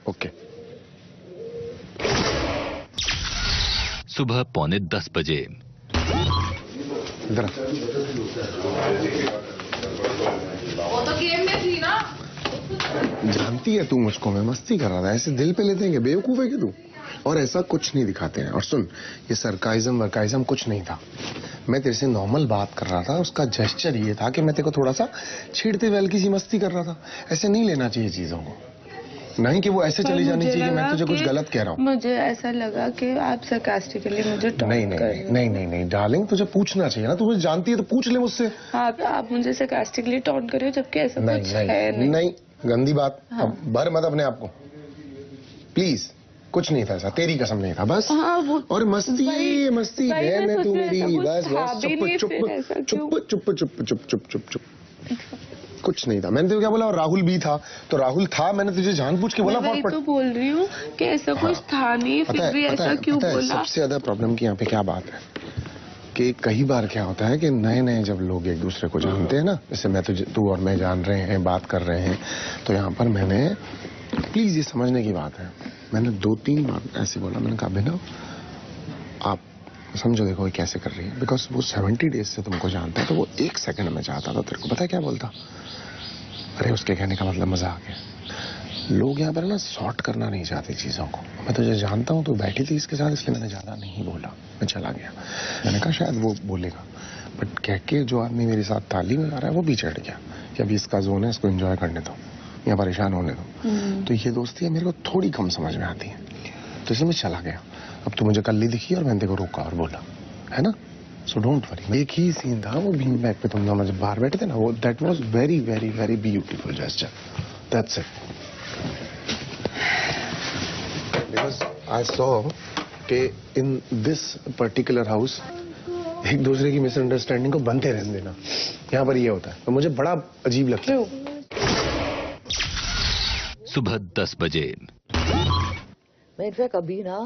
ओके। सुबह 9:45 बजे। इधर वो तो गेम में थी ना। जानती है तू मुझको, मैं मस्ती कर रहा था, ऐसे दिल पे लेते हैं, बेवकूफ है कि तू? और ऐसा कुछ नहीं दिखाते हैं। और सुन, ये सरकाइज्म वर्काइज्म कुछ नहीं था, मैं तेरे से नॉर्मल बात कर रहा था। उसका जेस्चर ये था कि मैं तेरे को थोड़ा सा छेड़ते हुए हल्की सी मस्ती कर रहा था। ऐसे नहीं लेना चाहिए चीजों को, नहीं कि वो ऐसे चली जानी चाहिए कि मैं तुझे कुछ गलत कह रहा हूँ। मुझे ऐसा लगा कि आप सरकास्टिकली मुझे नहीं डार्लिंग, तुझे पूछना चाहिए ना, तू मुझे जानती है तो पूछ ले मुझसे। आप मुझे सरकास्टिकली टॉन्ट कर रहे हो, जबकि ऐसा कुछ है नहीं। गंदी बात। अब भर मत अपने आप को प्लीज। कुछ नहीं था ऐसा, तेरी कसम नहीं था बस। और मस्ती बहन है तू मेरी, बस चुप। कुछ नहीं था। मैंने तो क्या बोला? और राहुल भी था, तो राहुल था, मैंने तुझे जानबूझ के बोला। मैं तो बोल रही हूँ कि ऐसा कुछ था नहीं, फिर भी ऐसा क्यों बोला? सबसे ज्यादा प्रॉब्लम की यहाँ पे क्या बात है कि कई बार क्या होता है कि नए जब लोग एक दूसरे को जानते हैं ना, जैसे तू और मैं जान रहे हैं, बात कर रहे हैं, तो यहाँ पर मैंने, प्लीज ये समझने की बात है, मैंने 2-3 बार ऐसे बोला, मैंने कहा अभिनव आप समझो, देखो ये कैसे कर रही है, बिकॉज वो 70 डेज से तुमको जानता है, तो वो 1 सेकंड में चाहता था तेरे को। पता है क्या बोलता? अरे उसके कहने का मतलब मजा आ गया। लोग यहाँ पर ना सॉर्ट करना नहीं चाहते चीजों को। मैं तुझे जानता हूँ, तू बैठी थी इसके साथ, इसलिए मैंने ज्यादा नहीं बोला, मैं चला गया। मैंने कहा शायद वो बोलेगा, बट कह के जो आदमी मेरे साथ ताली में आ रहा है वो भी चढ़ गया कि अभी इसका जोन है, इसको एंजॉय करने दो या परेशान होने दो। तो ये दोस्ती है मेरे को थोड़ी कम समझ में आती है, तो इसलिए मैं चला गया। अब तू मुझे कल दिखी और मैंने तेरे को रोका और बोला, है ना? So don't worry. एक ही सीन था वो बीन बैग पे, तुम जब बाहर बैठे थे ना, वो that was very very very beautiful gesture, that's it. Because I saw कि इन दिस पर्टिकुलर हाउस एक दूसरे की मिसअंडरस्टैंडिंग को बनते रहने देना, यहाँ पर ये होता है, तो मुझे बड़ा अजीब लगता है। सुबह 10 बजे। मैं इनफैक्ट अभी ना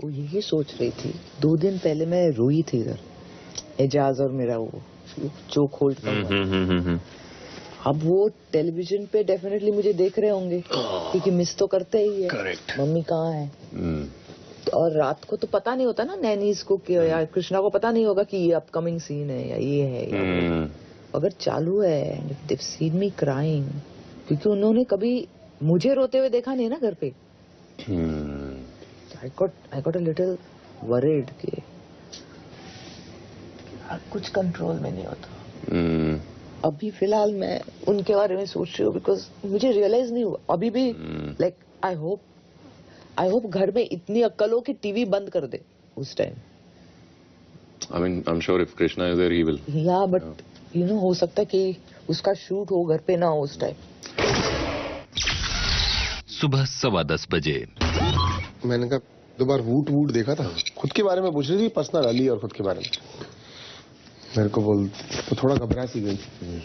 यही सोच रही थी, 2 दिन पहले मैं रोई थी इधर, एजाज और मेरा वो चोक होल्ड था। अब वो टेलीविजन पे डेफिनेटली मुझे देख रहे होंगे, क्योंकि मिस तो करते ही है। करेक्ट। मम्मी कहाँ है? और रात को तो पता नहीं होता ना नैनीज को कि या कृष्णा को पता नहीं होगा कि ये अपकमिंग सीन है या ये है या अगर चालू है, they've seen me crying, क्योंकि उन्होंने कभी मुझे रोते हुए देखा नहीं ना घर पे। I got a little worried कि कुछ कंट्रोल में नहीं होता। अभी फिलहाल मैं उनके बारे में सोच रही हूँ, बिकॉज मुझे रियलाइज नहीं हुआ अभी भी, like I hope I hope घर में इतनी अक्ल हो कि टीवी बंद कर दे उस time. I mean, I'm sure if Krishna is there, he will. या बट यू नो हो सकता है कि उसका शूट हो घर पे ना हो उस टाइम. सुबह 10:15 बजे। मैंने कहा 2 बार वूट देखा था, खुद के बारे में पूछ रही थी, पर्सनल अली और खुद के बारे में. मेरे को बोल तो थोड़ा घबरा सी गई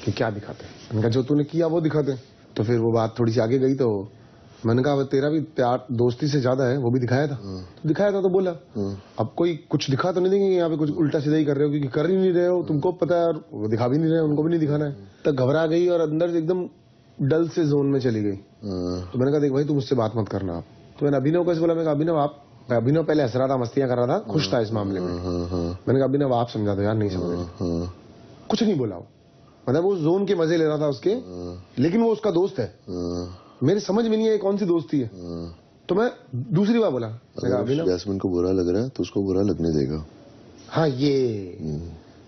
कि क्या दिखाते हैं. मैंने कहा जो तूने किया वो दिखाते. तो फिर वो बात थोड़ी सी आगे गई तो मैंने कहा तेरा भी प्यार दोस्ती से ज्यादा है, वो भी दिखाया था. तो दिखाया था तो बोला. अब कोई कुछ दिखा तो नहीं देंगे यहाँ पे कुछ उल्टा सीधा ही कर रहे हो, क्योंकि कर ही नहीं रहे हो, तुमको पता है, और वो दिखा भी नहीं रहे, उनको भी नहीं दिखाना है. तो घबरा गई और अंदर से एकदम डल से जोन में चली गई. तो मैंने कहा देख भाई तू मुझसे बात मत करना आप. तो मैंने अभिनव को बोला, मैं अभिनव आप, अभिनव पहले हंस रहा था, मस्तियां कर रहा था, खुश था इस मामले में. मैंने कहा अभिनव आप समझा दो यार, नहीं समझ. कुछ नहीं बोला. मतलब वो जोन के मजे ले रहा था उसके, लेकिन वो उसका दोस्त है. मेरे समझ में नहीं है कौन सी दोस्ती है. तो मैं दूसरी बार बोला, जैस्मिन को बुरा लग रहा है तो उसको बुरा लगने देगा. हाँ ये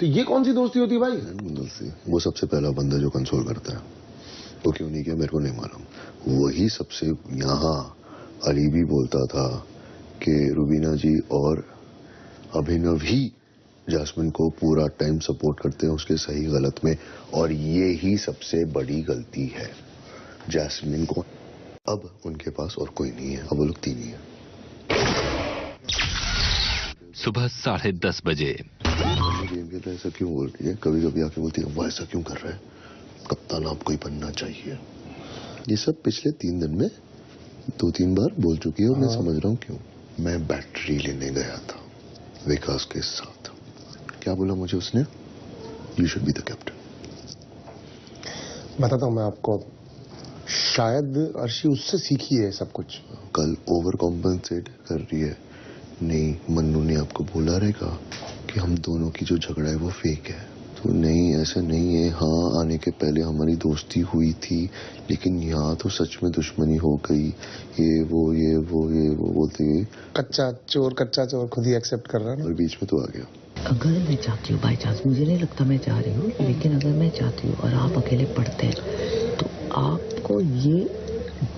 तो ये कौन सी दोस्ती होती है भाई? दोस्ती वो सबसे पहला बंदा जो कंसोल करता है. वो क्यों नहीं किया मेरे को नहीं मालूम. वही सबसे, यहाँ अली भी बोलता था कि रुबीना जी और अभिनव ही जैस्मिन को पूरा टाइम सपोर्ट करते हैं उसके सही गलत में, और ये ही सबसे बड़ी गलती है. जैस्मिन को अब उनके पास और कोई नहीं है, अब वो लोग 3 ही है. सुबह 10:30 बजे। ऐसा क्यों बोल रही है? कभी कभी आके बोलती है वो ऐसा क्यों कर रहा है, कप्तान आपको ही बनना चाहिए. ये सब पिछले 3 दिन में 2-3 बार बोल चुकी है और मैं समझ रहा हूँ क्यों. मैं बैटरी लेने गया था विकास के साथ. क्या बोला मुझे उसने? You should be the captain. बताता हूँ मैं आपको, शायद अर्शी उससे सीखी है सब कुछ. कल ओवर कॉम्पेंसेट कर रही है. नहीं, मन्नू ने आपको बोला रहेगा कि हम दोनों की जो झगड़ा है वो फेक है. तो नहीं, ऐसा नहीं है. हाँ, आने के पहले हमारी दोस्ती हुई थी, लेकिन यहाँ तो सच में दुश्मनी हो गई. ये वो बोलते गई. कच्चा चोर खुद ही एक्सेप्ट कर रहा है. और बीच में तो आ गया. अगर मैं चाहती हूँ बाई चांस, मुझे नहीं लगता मैं चाह रही हूँ, लेकिन अगर मैं चाहती हूँ और आप अकेले पढ़ते हैं तो आपको ये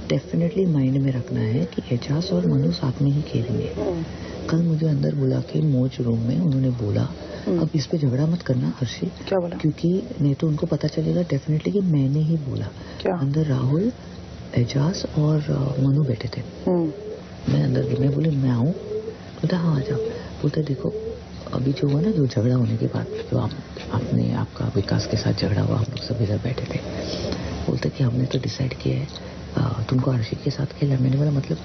डेफिनेटली माइंड में रखना है कि एजाज और मनु साथ में ही खेलेंगे. कल मुझे अंदर बुला के मोच रूम में उन्होंने बोला अब इस पे झगड़ा मत करना हर्षी. क्या बोला? क्योंकि नहीं तो उनको पता चलेगा डेफिनेटली कि मैंने ही बोला. क्या? अंदर राहुल, एजाज और मनु बैठे थे. मैं अंदर गई, मैं बोली मैं आऊँ? बोलता हाँ आ जाओ. बोलते देखो अभी जो हुआ ना, जो झगड़ा होने के बाद जो आपने आपका विकास के साथ झगड़ा हुआ, हम लोग सब इधर बैठे थे. बोलते कि हमने तो डिसाइड किया है तुमको अर्शी के साथ खेला. मैंने बोला मतलब?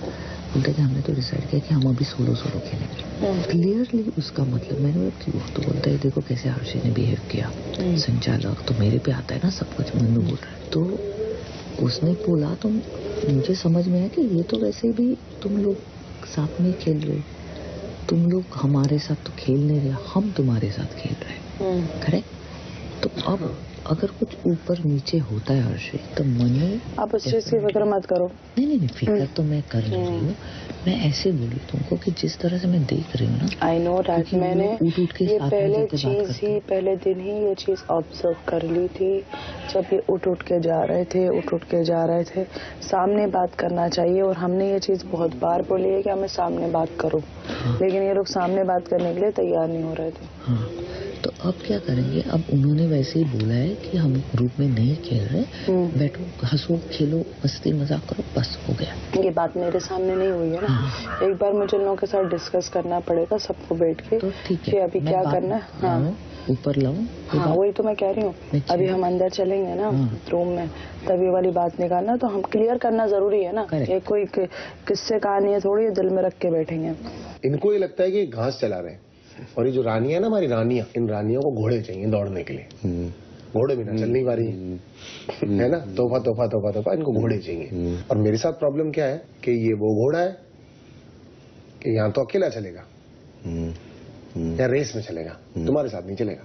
बोलते कि हमने तो डिसाइड किया कि हम अभी सोलो खेलेंगे. क्लियरली उसका मतलब मैंने बोला क्यों? तो बोलता है देखो कैसे अर्शी ने बिहेव किया. संचालक तो मेरे पे आता है ना सब कुछ, मन्नू बोल रहा है. तो उसने बोला तो मुझे समझ में आया कि ये तो वैसे भी तुम लोग साथ में खेल रहे, तुम लोग हमारे साथ तो खेल नहीं रहे, हम तुम्हारे साथ खेल रहे. करेक्ट. तो अब अगर कुछ ऊपर नीचे होता है हर्षी तो मनु, आप उस चीज की फिक्र मत करो. नहीं फिक्र तो मैं कर रही हूँ. मैं ऐसे बोली तुमको कि जिस तरह से मैं देख रही हूँ ना, आई नो डैट, मैंने ये पहले दिन ही ये चीज ऑब्जर्व कर ली थी. जब ये उठ के जा रहे थे, सामने बात करना चाहिए. और हमने ये चीज बहुत बार बोली है कि हमें सामने बात करो. लेकिन ये लोग सामने बात करने के लिए तैयार नहीं हो रहे थे. तो अब क्या करेंगे? अब उन्होंने वैसे ही बोला है कि हम ग्रुप में नहीं खेल रहे, बैठो हंसो खेलो मस्ती मजाक करो, बस हो गया. ये बात मेरे सामने नहीं हुई है ना. एक बार मुझे लोगों के साथ डिस्कस करना पड़ेगा सबको बैठ के. तो ठीक है, कि अभी क्या करना है. हाँ, ऊपर लाऊं. हाँ वही तो मैं कह रही हूँ. अभी हम अंदर चलेंगे ना रूम में, तभी वाली बात निकालना तो हम क्लियर करना जरूरी है ना. ये कोई किससे कहानी है थोड़ी दिल में रख के बैठेंगे. इनको ये लगता है कि घास चला रहे हैं, और ये जो रानियां है ना हमारी रानियां, इन रानियों को घोड़े चाहिए दौड़ने के लिए. घोड़े बिना चल नहीं पा रही है ना. तोहफा इनको घोड़े चाहिए. और मेरे साथ प्रॉब्लम क्या है कि ये वो घोड़ा है कि यहाँ तो अकेला चलेगा या रेस में चलेगा, तुम्हारे साथ नहीं चलेगा.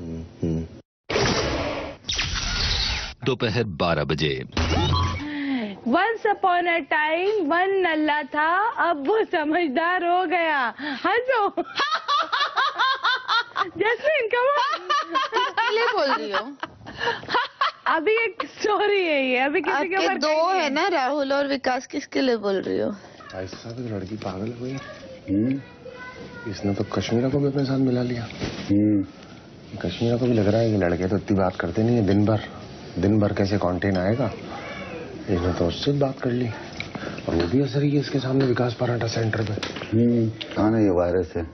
दोपहर 12 बजे। Once upon a time one नल्ला था, अब वो समझदार हो गया. हंसो. जैस्मिन कम किसके बोल रही हो? अभी एक स्टोरी है ये, अभी किसी के ऊपर दो है ना, राहुल और विकास, किसके लिए बोल रही हो? भाई साहब लड़की पागल हो गई। इसने तो कश्मीरा को भी अपने साथ मिला लिया। कश्मीरा को भी लग रहा है कि लड़के तो इतनी बात करते नहीं है, दिन भर कैसे कंटेंट आएगा। इसने तो उससे बात कर ली और वो भी असर ही है इसके सामने विकास पराठा सेंटर पे। हाँ ना, ये वायरस है,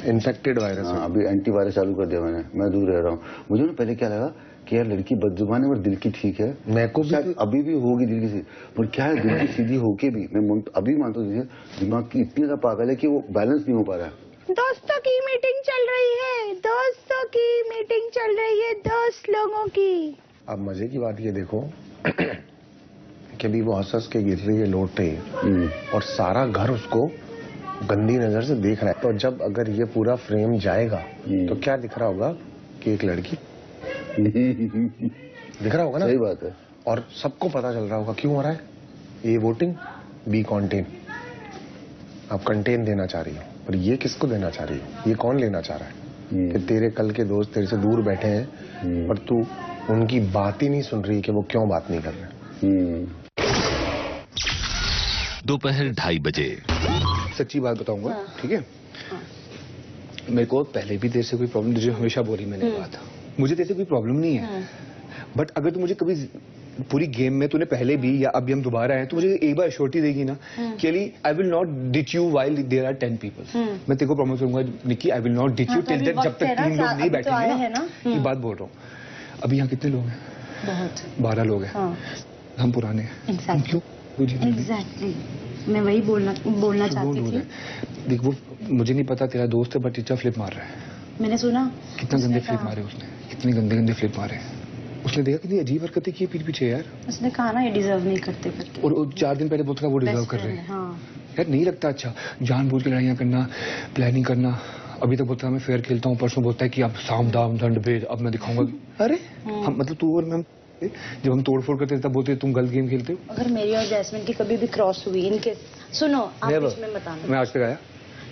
इन्फेक्टेड वायरस है। अभी एंटीवायरस चालू कर दिया मैंने, मैं दूर रह रहा हूँ। मुझे ना पहले क्या लगा कि यार लड़की बदजुबान है और दिल की ठीक है, मैं को भी अभी भी होगी दिल की, पर क्या है दिल की सीधी होके भी मैं अभी मानता हूँ दिमाग की इतनी ज्यादा पागल है कि वो बैलेंस नहीं हो पा रहा है। दोस्तों की मीटिंग चल रही है, दोस्तों की मीटिंग चल रही है, दोस्त लोगों की। अब मजे की बात ये देखो कि अभी वो हंस के गिर रही है, लौट रही है और सारा घर उसको गंदी नजर से देख रहा है। तो जब अगर ये पूरा फ्रेम जाएगा तो क्या दिख रहा होगा कि एक लड़की दिख रहा होगा ना। सही बात है। और सबको पता चल रहा होगा क्यों हो रहा है ये वोटिंग। बी कंटेन, आप कंटेन देना चाह रही हो, और ये किसको देना चाह रही हो, ये कौन लेना चाह रहा है कि तेरे कल के दोस्त तेरे से दूर बैठे हैं और तू उनकी बात ही नहीं सुन रही कि वो क्यों बात नहीं कर रहे। दोपहर 2:30 बजे। सच्ची बात बताऊंगा, ठीक है? मेरे को पहले भी तेरे से कोई प्रॉब्लम, तुझे हमेशा बोली मैंने बात, मुझे तेरे से कोई प्रॉब्लम नहीं है, बट अगर तू मुझे कभी पूरी गेम में तूने पहले भी या अभी हम दोबारा आए तो मुझे एक बार एश्योरिटी देगी ना कि I will not ditch you while there are 10 people. मैं तेरे को प्रॉमिस करूंगा Nikki, I will not ditch you till जब तक 3 लोग नहीं बैठेंगे ना। ये बात बोल रहा हूँ। अभी यहाँ कितने लोग हैं? बहुत, 12 लोग हैं। हम पुराने हैं, हम क्यों? एग्जैक्टली, मैं वही बोलना चाहती थी। देख वो मुझे नहीं पता तेरा दोस्त है, बट इतना फ्लिप मार रहा है। मैंने सुना कितना गंदे फ्लिप मारे उसने, कितने गंदे फ्लिप मारे। उसने देखा कितनी अजीब हरकतें की पीठ पीछे यार। उसने कहा ना ये डिजर्व नहीं करते करके, और 4 दिन पहले बोलता था वो डिजर्व कर रहे हैं। यार नहीं लगता अच्छा, जानबूझ के लड़ाइयाँ करना, प्लानिंग करना। अभी तक बोलता है मैं फेयर खेलता हूँ, परसों बोलता है कि अब साम दाम दंड भेद, अब मैं दिखाऊंगा। अरे हम मतलब तू और मैं जब हम तोड़फोड़ करते तब बोलते तुम गलत गेम खेलते हो। अगर मेरी और जैस्मिन की कभी भी क्रॉस हुई इनके, सुनो आप इसमें बताना। मैं आज तक आया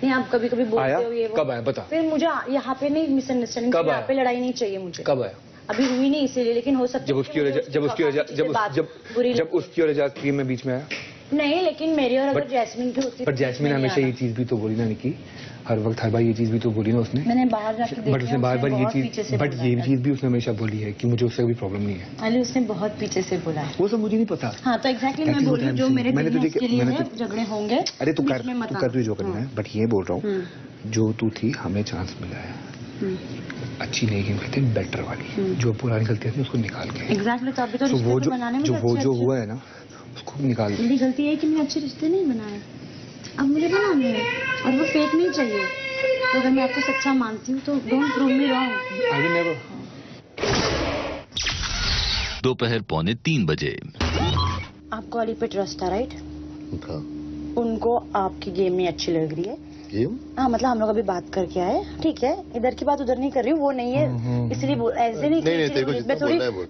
नहीं, आप कभी कभी बोलते हो ये वो। कब आया बता? फिर मुझे यहाँ पे नहीं मिसअंडरस्टैंडिंग, यहाँ पे लड़ाई नहीं चाहिए मुझे। कब आया? अभी हुई नहीं इसीलिए, लेकिन हो सकता है जब उसकी और एजाज की मैं बीच में आया नहीं, लेकिन मेरी और अगर जैस्मिन की होती। पर जैस्मिन हमेशा ये चीज भी तो बोली ना निकी, हर वक्त हर बार ये चीज भी तो बोली ना उसने। मैंने बाहर जाके देखा, बट उसने बार-बार ये चीज, बट ये चीज भी उसने हमेशा बोली है कि मुझे उससे कोई प्रॉब्लम नहीं है। अली उसने बहुत पीछे से बोला है, वो सब मुझे नहीं पता। हाँ तो एग्जैक्टली मैं बोल रही हूँ जो मेरे के लिए झगड़े होंगे। अरे तू कर जो करना है, बट ये बोल रहा हूँ जो तू थी हमें चांस मिला है, अच्छी नई गेम खेलते हैं, बेटर वाली, जो पुरानी गलतियां थी उसको निकाल के। एग्जैक्टली, तो अभी तो रिश्ते को बनाने में जो हुआ है ना उसको निकाल। मेरी गलती है कि मैंने अच्छे रिश्ते नहीं बनाए, अब मुझे बनाने हैं और वो फेक नहीं चाहिए। तो अगर मैं आपको सच्चा मानती हूँ तो don't prove me wrong. I will never. दोपहर 2:45 बजे। आपको अली पे ट्रस्ट था, राइट? उनको आपकी गेम में अच्छी लग रही है। हाँ मतलब हम लोग अभी बात करके आए, ठीक है, इधर की बात उधर नहीं कर रही हूँ, वो नहीं है इसलिए ऐसे नहीं।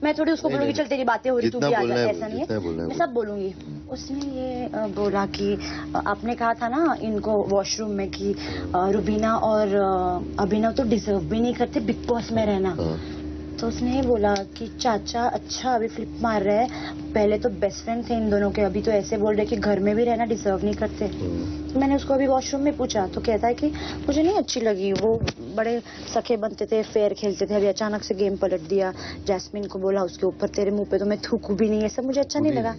मैं थोड़ी उसको बोलूंगी चल तेरी बातें हो रही तू भी आ जा, ऐसा नहीं है, मैं सब बोलूंगी। उसने ये बोला कि आपने कहा था ना इनको वॉशरूम में कि रुबीना और अभिनव तो डिजर्व भी नहीं करते बिग बॉस में रहना। तो उसने ये बोला कि चाचा अच्छा अभी फ्लिप मार रहे हैं, पहले तो बेस्ट फ्रेंड थे इन दोनों के, अभी तो ऐसे बोल रहे कि घर में भी रहना डिजर्व नहीं करते। तो मैंने उसको अभी वॉशरूम में पूछा तो कहता है कि मुझे नहीं अच्छी लगी, वो बड़े सखे बनते थे, फेयर खेलते थे, अभी अचानक से गेम पलट दिया। जैस्मिन को बोला उसके ऊपर तेरे मुंह पे तो मैं थूकू भी नहीं, ये सब मुझे अच्छा नहीं लगा।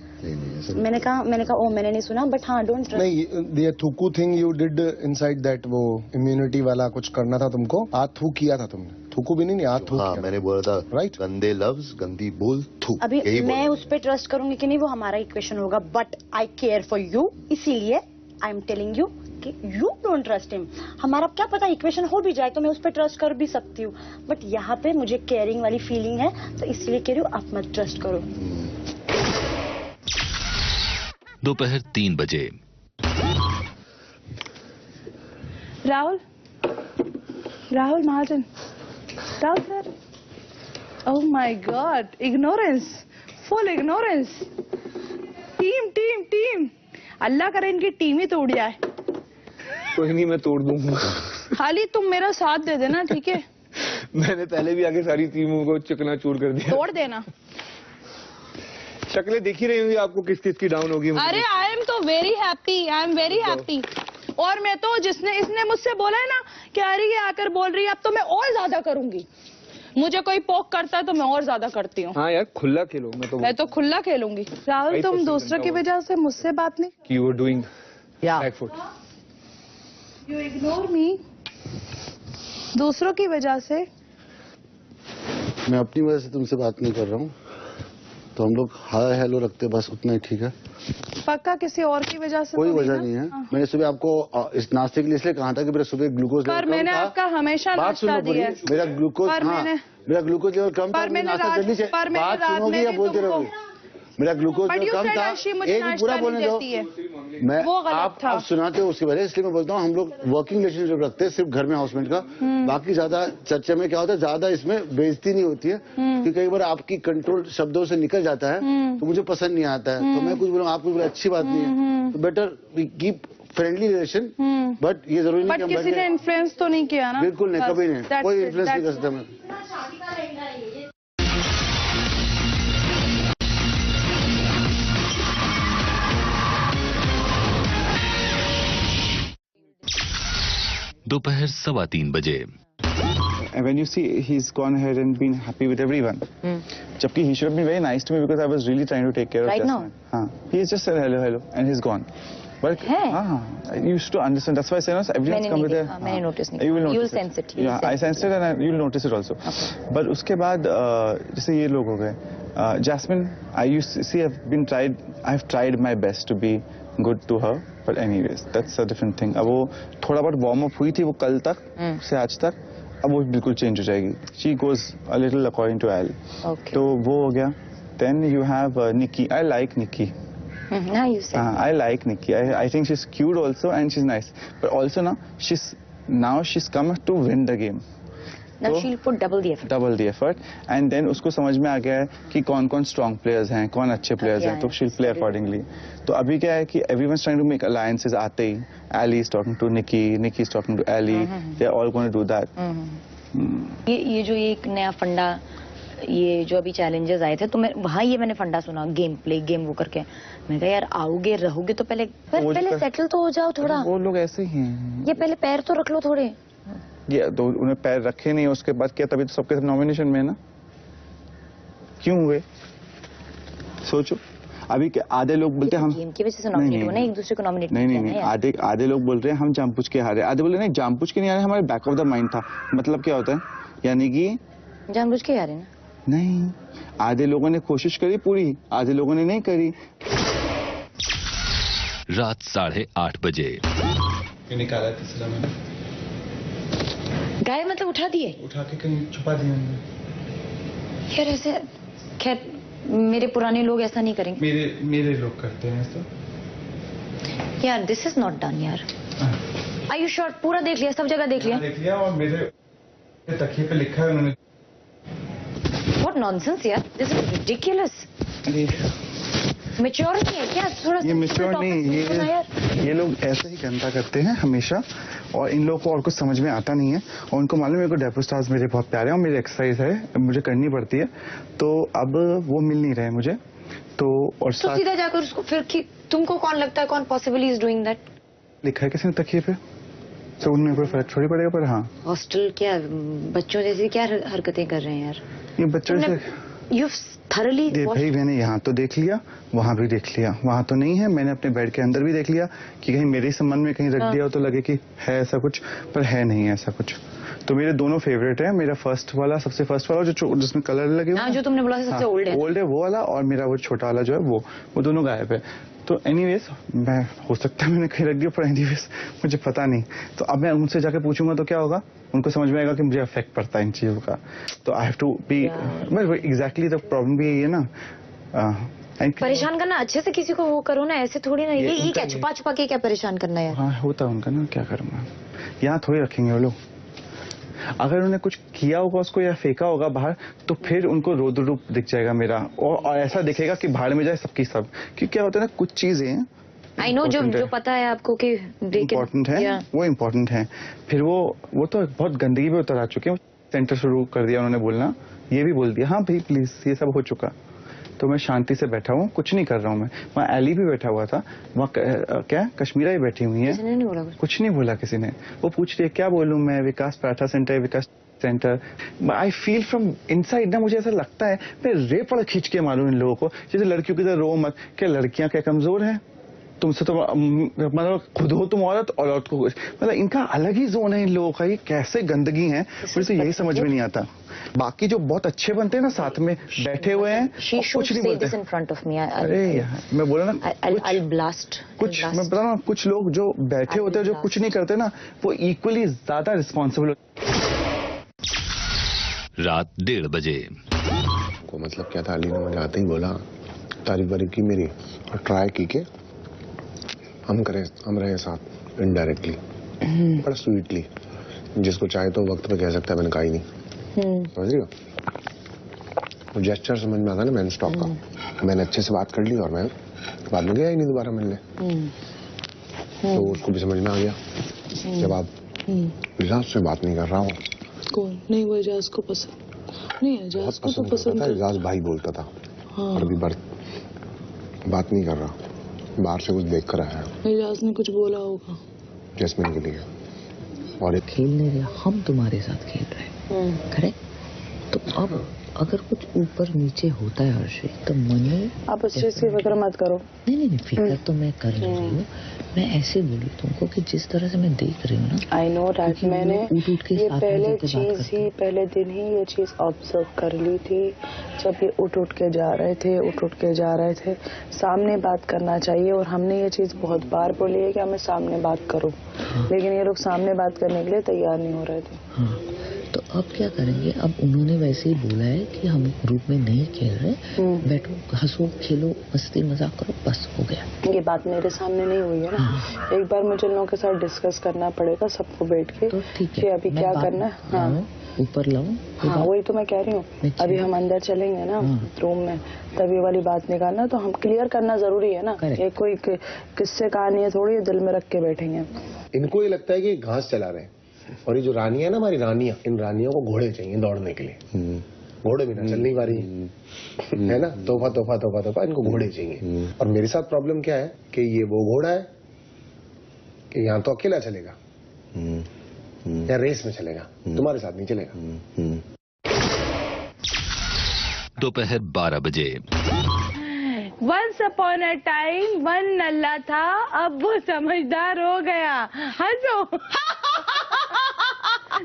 मैंने कहा ओ मैंने नहीं सुना, बट हाँ डोंट नहीं थूकू thing you did inside that, वो इम्यूनिटी वाला कुछ करना था तुमको, आज थूक किया था तुमने, थूकू भी नहीं आज थूक। हाँ मैंने बोला था राइट, गंदे लफ्ज गंदी बोल थूक। अभी मैं उस पर ट्रस्ट करूंगी कि नहीं वो हमारा इक्वेशन होगा, but I care for you, इसीलिए आई एम टेलिंग यू कि यू डोंट ट्रस्ट हिम। हमारा क्या पता इक्वेशन हो भी जाए तो मैं उस पर ट्रस्ट कर भी सकती हूँ, बट यहाँ पे मुझे केयरिंग वाली फीलिंग है तो इसलिए कह रही हूँ आप मत ट्रस्ट करो। दोपहर 3 बजे। Rahul Mahajan, Rahul sir, oh my God, ignorance, full ignorance. Team Allah करे इनकी टीम ही तोड़ जाए। कोई नहीं मैं तोड़ दूंगा, खाली तुम मेरा साथ दे देना, ठीक है? मैंने पहले भी आगे सारी टीमों को चकनाचूर कर दिया। तोड़ देना। शक्लें दिख ही रही होंगी आपको किस किस की डाउन होगी। अरे आई एम तो तो very happy, I am very happy. और मैं तो इसने मुझसे बोला है ना कि अरे ये आकर बोल रही है, अब तो मैं और ज्यादा करूंगी। मुझे कोई पोक करता है तो मैं और ज्यादा करती हूँ। हाँ यार खुला खेलो, मैं तो खुला खेलूंगी। राहुल तुम दूसरों की वजह से मुझसे बात नहीं, you are doing Yeah. Back foot, you ignore me दूसरों की वजह से। मैं अपनी वजह से तुमसे बात नहीं कर रहा हूँ, तो हम लोग हाय हेलो रखते बस उतना ही ठीक है। पक्का किसी और की वजह से कोई तो वजह ना? नहीं है। हाँ। मैंने सुबह आपको इस नाश्ते के लिए इसलिए कहा था कि मेरा सुबह ग्लूकोज पर मैंने आपका हमेशा नाश्ता दिया है। मेरा ग्लूकोज, हाँ मेरा ग्लूकोज लेवल कम था, नाश्ता जल्दी से बात सुनोगी या बोलते रहोगे। मेरा ग्लूकोज लेवल कम था, एक पूरा बोलने दो। मैं आप सुनाते हो उसके पहले, इसलिए मैं बोलता हूँ हम लोग वर्किंग रिलेशनशिप रखते हैं सिर्फ घर में हाउसमेट का। बाकी ज्यादा चर्चा में क्या होता है, ज्यादा इसमें बेइज्जती नहीं होती है, क्योंकि कई बार आपकी कंट्रोल शब्दों से निकल जाता है तो मुझे पसंद नहीं आता है। तो मैं कुछ बोलूँ, आप कुछ बोले, अच्छी बात नहीं है, तो better we keep friendly relation. But ये जरूरी नहीं कि किसी ने इन्फ्लुएंस तो नहीं किया ना? बिल्कुल नहीं, कभी नहीं, कोई इन्फ्लुएंस नहीं कर सकता मैं। दोपहर 3:15 बजे। When you see he's gone ahead and been happy with everyone. Jabki he should have been very nice to me because I was really trying to take care of Jasmine. Haan. He just said hello and he's gone. But I used to understand. That's why I say no. Everyone's come with a. मैंने notice नहीं. You will notice. You'll sense it. Yeah, I sensed it and you'll notice it also. But उसके बाद जैसे ये लोग हो गए. Jasmine, I used to see I've tried my best to be good to her. But anyways, that's a different thing. अब वो थोड़ा बहुत वार्म अप हुई थी वो कल तक से आज तक, अब वो बिल्कुल चेंज हो जाएगी. She goes a little according to Al. Okay. तो वो हो गया. Then you have Nikki. I like Nikki. Now you say. I like Nikki. I think she's cute also and she's nice. But also now she's come to win the game. Now she'll put double the effort. Double the effort. And then उसको समझ में आ गया है कि कौन-कौन strong players हैं, कौन अच्छे players हैं, तो she'll play accordingly. तो अभी क्या है कि everyone's trying to make alliances आते ही. Ali is talking to Nikki, Nikki is talking to Ali. They're all going to do that. ये जो एक नया फंडा, ये जो अभी चैलेंजेस आए थे, तो मैं वहाँ मैंने फंडा सुना, गेम प्ले, गेम वो करके, मैं कहा यार आओगे रहोगे तो पहले सेटल तो हो जाओ थोड़ा। वो लोग ऐसे ही हैं। ये पहले पैर तो रख लो थोड़े। ये तो उन्हें पैर रखे नहीं, उसके बाद क्या, तभी तो सबके सब नॉमिनेशन में है ना। क्यों हुए सोचो। अभी आधे लोग बोलते हैं हम गेम की वजह से नॉमिनेट हुए ना, एक दूसरे को नॉमिनेट नहीं, आधे लोग बोल रहे हैं हम जानबूझ के हारे, आधे बोल रहे हैं नहीं जानबूझ के नहीं हारे, हमारे बैक ऑफ द माइंड था। मतलब क्या होता है, यानी कि जानबूझ के हारे ना। नहीं, आधे लोगों ने कोशिश करी पूरी, आधे लोगों ने नहीं करी। रात 8:30 बजे। निकाला तीसरा मैंने, गाय मतलब उठा दिए, उठा के कहीं छुपा दिया यार। ऐसे खैर मेरे पुराने लोग ऐसा नहीं करेंगे, मेरे लोग करते हैं ऐसा यार। दिस इज नॉट डन यार। Are you sure? पूरा देख लिया, सब जगह देख लिया और मेरे तकिए पे लिखा है उन्होंने। व्हाट नॉनसेंस यार, दिस इज रिडिकुलस। मैच्योर नहीं है क्या थोड़ा? ये मैच्योर नहीं, ये लोग ऐसे ही गंदा करते हैं हमेशा, और इन लोगों को और कुछ समझ में आता नहीं है। और उनको मालूम है मेरे को डेपो स्टार्स मेरे बहुत प्यारे हैं और मेरी एक्सरसाइज है, मुझे करनी पड़ती है, तो अब वो मिल नहीं रहे मुझे। तो और सीधा जाकर उसको फिर तुमको कौन लगता है कौन पॉसिबली इज डूइंग दैट? लिखा है किसी ने तकिए पे, तो उनमें कोई फर्क थोड़ी पड़ेगा। पर हाँ, हॉस्टल क्या बच्चों जैसी क्या हरकतें कर रहे हैं यार ये बच्चों से। यू थरली भाई मैंने यहाँ तो देख लिया, वहाँ भी देख लिया, वहाँ तो नहीं है। मैंने अपने बेड के अंदर भी देख लिया कि कहीं मेरे संबंध में कहीं रख दिया हो तो लगे कि है ऐसा कुछ, पर है नहीं ऐसा कुछ। तो मेरे दोनों फेवरेट है, मेरा फर्स्ट वाला, सबसे फर्स्ट वाला जो जिसमें कलर लगे हुए, जो तुमने बोला सबसे ओल्ड है वो वाला, और मेरा वो छोटा वाला जो है वो दोनों गायब है। तो एनीवेज मैं हो सकता है मैंने कहीं रख दिया, पर एनीवेज मुझे पता नहीं। तो अब मैं उनसे जाके पूछूंगा तो क्या होगा, उनको समझ में आएगा कि मुझे अफेक्ट पड़ता है इन चीजों का। तो I have to be exactly the problem भी यही है ना। परेशान करना, अच्छे से किसी को वो करो ना, ऐसे थोड़ी ना। ये क्या छुपा छुपा के क्या परेशान करना है? हाँ होता है उनका ना, क्या करूँगा। यहाँ थोड़ी रखेंगे वो लोग। अगर उन्होंने कुछ किया होगा उसको या फेंका होगा बाहर, तो फिर उनको रौद्र रूप दिख जाएगा मेरा, और ऐसा दिखेगा कि भाड़ में जाए सबकी सब। क्योंकि क्या होता है ना, कुछ चीजें आई नो जो पता है आपको कि इम्पोर्टेंट है, वो इम्पोर्टेंट है। फिर वो तो बहुत गंदगी पे उतर आ चुके हैं। सेंटर शुरू कर दिया उन्होंने बोलना, ये भी बोल दिया हाँ भाई प्लीज, ये सब हो चुका। तो मैं शांति से बैठा हूँ, कुछ नहीं कर रहा हूँ मैं। वहाँ एली भी बैठा हुआ था, वहाँ क्या कश्मीरा भी बैठी हुई है, कुछ नहीं बोला किसी ने। वो पूछ रही है क्या बोलूँ मैं, Vikas paratha centre, Vikas centre. I feel from inside ना, मुझे ऐसा लगता है मैं रेप वाला खींच के मारूं इन लोगों को। जैसे लड़कियों की तरह रो मत, क्या लड़कियां क्या कमजोर हैं? तुमसे तो मतलब खुद हो तुम औरत और औरत को, मतलब इनका अलग ही जोन है इन लोगों का। ये कैसे गंदगी है, मुझे यही समझ में नहीं आता। बाकी जो बहुत अच्छे बनते हैं ना, साथ में बैठे हुए हैं, कुछ नहीं बोलते। अरे यार मैं बोला ना, कुछ मैं बता रहा हूँ, कुछ लोग जो बैठे होते हैं, जो कुछ नहीं करते ना, वो इक्वली ज्यादा रिस्पॉन्सिबल। रात 1:30 बजे। को मतलब क्या था, अली ने मुझे आते ही बोला, तारीफ वारीफ की मेरी और ट्राई की के हम रहे साथ इनडायरेक्टली, बड़ा स्वीटली। जिसको चाहे तो वक्त पे कह सकता है, मैंने कहा ही नहीं। समझ रही हो? वो जेस्चर समझ में आता ना मैन स्टॉक का। मैंने अच्छे से बात कर ली और मैं बाद में गया ही नहीं दोबारा मिलने। तो उसको भी समझ में आ गया। जब आप एजाज से बात नहीं कर रहा हूँ। कौन? नहीं, वो एजाज को पसंद नहीं, एजाज को तो पसंद था। एजाज भाई बोलता था। और अभी बात नहीं कर रहा, बाहर से कुछ देख कर आया। एजाज ने कुछ बोला होगा जैस्मिन के लिए। और एक खेलने रहे, हम तुम्हारे साथ खेल रहे हैं, करेक्ट? तो अब अगर कुछ ऊपर नीचे होता है हर्षी, तो मनु, आप उस चीज की फिक्र मत करो। नहीं फिक्र तो मैं कर रही हूँ। मैं ऐसे बोली तुमको कि जिस तरह से मैं देख रही हूँ ना, आई नो डैट, मैंने ये पहले दिन ही ये चीज ऑब्जर्व कर ली थी। जब ये उठ के जा रहे थे, सामने बात करना चाहिए। और हमने ये चीज बहुत बार बोली है कि हमें सामने बात करो, लेकिन ये लोग सामने बात करने के लिए तैयार नहीं हो रहे थे। तो अब क्या करेंगे? अब उन्होंने वैसे ही बोला है कि हम ग्रुप में नहीं खेल रहे, बैठो, हंसो, खेलो, मस्ती मजाक करो, बस हो गया। ये बात मेरे सामने नहीं हुई है ना। एक बार मुझे लोगों के साथ डिस्कस करना पड़ेगा सबको बैठ के, तो ठीक है, कि अभी क्या करना है। हाँ, ऊपर लाओ। हाँ, वही तो मैं कह रही हूँ। अभी हम अंदर चलेंगे ना रूम में, तभी वाली बात निकालना, तो हम क्लियर करना जरूरी है ना। ये कोई किससे कहानी है थोड़ी दिल में रख के बैठेंगे। इनको ये लगता है कि घास चला रहे हैं, और ये जो रानियां है ना, हमारी रानियां, इन रानियों को घोड़े चाहिए दौड़ने के लिए। घोड़े बिना चल नहीं पा रही है ना। तोहफा इनको घोड़े चाहिए। और मेरे साथ प्रॉब्लम क्या है कि ये वो घोड़ा है कि यहाँ तो अकेला चलेगा या रेस में चलेगा, तुम्हारे साथ नहीं चलेगा। दोपहर 12 बजे। Once upon a time one नल्ला था, अब वो समझदार हो गया। हंसो।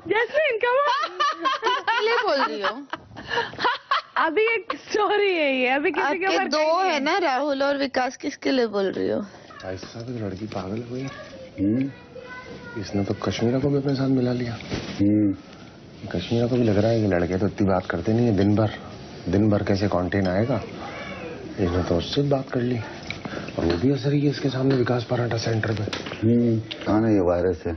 जैस्मिन किसके बोल रही हो? अभी एक स्टोरी है ये, अभी किसी के ऊपर दो है ना, राहुल और विकास, किसके लिए बोल रही हो? ऐसा भी लड़की पागल हुई। इसने तो कश्मीरा को भी अपने साथ मिला लिया। कश्मीरा को भी लग रहा है कि लड़के तो इतनी बात करते नहीं है, दिन भर कैसे कंटेंट आएगा। इसने तो उससे बात कर ली, और वो भी असर ही है इसके सामने विकास पराठा सेंटर पे। कहा ना, ये वायरस है,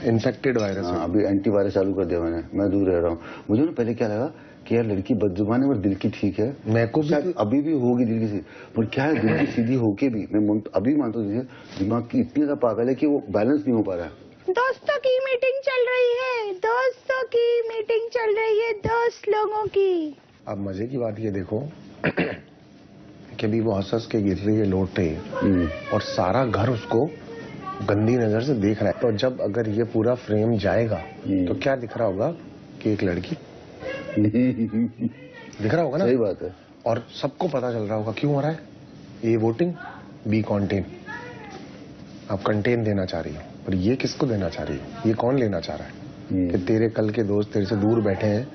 इन्फेक्टेड वायरस है। अभी एंटीवायरस चालू कर दिया मैंने, मैं दूर रह रहा हूँ। मुझे ना पहले क्या लगा कि यार लड़की बदजुबान है, पर दिल की ठीक है। मैं को भी अभी भी होगी दिल की, पर क्या है, दिल की सीधी होके भी मैं अभी मानता हूँ दिमाग की इतनी ज्यादा पागल है कि वो बैलेंस नहीं हो पा रहा है। दोस्तों की मीटिंग चल रही है, दोस्त लोगों की। अब मजे की बात ये देखो कि अभी वो हंस के गिर रही है, लौट रही है, और सारा घर उसको गंदी नजर से देख रहा है। तो जब अगर ये पूरा फ्रेम जाएगा तो क्या दिख रहा होगा कि एक लड़की दिख रहा होगा ना। सही बात है। और सबको पता चल रहा होगा क्यों हो रहा है ये वोटिंग। बी कंटेन, आप कंटेन देना चाह रही हो, पर ये किसको देना चाह रही हो? ये कौन लेना चाह रहा है कि तेरे कल के दोस्त तेरे से दूर बैठे हैं,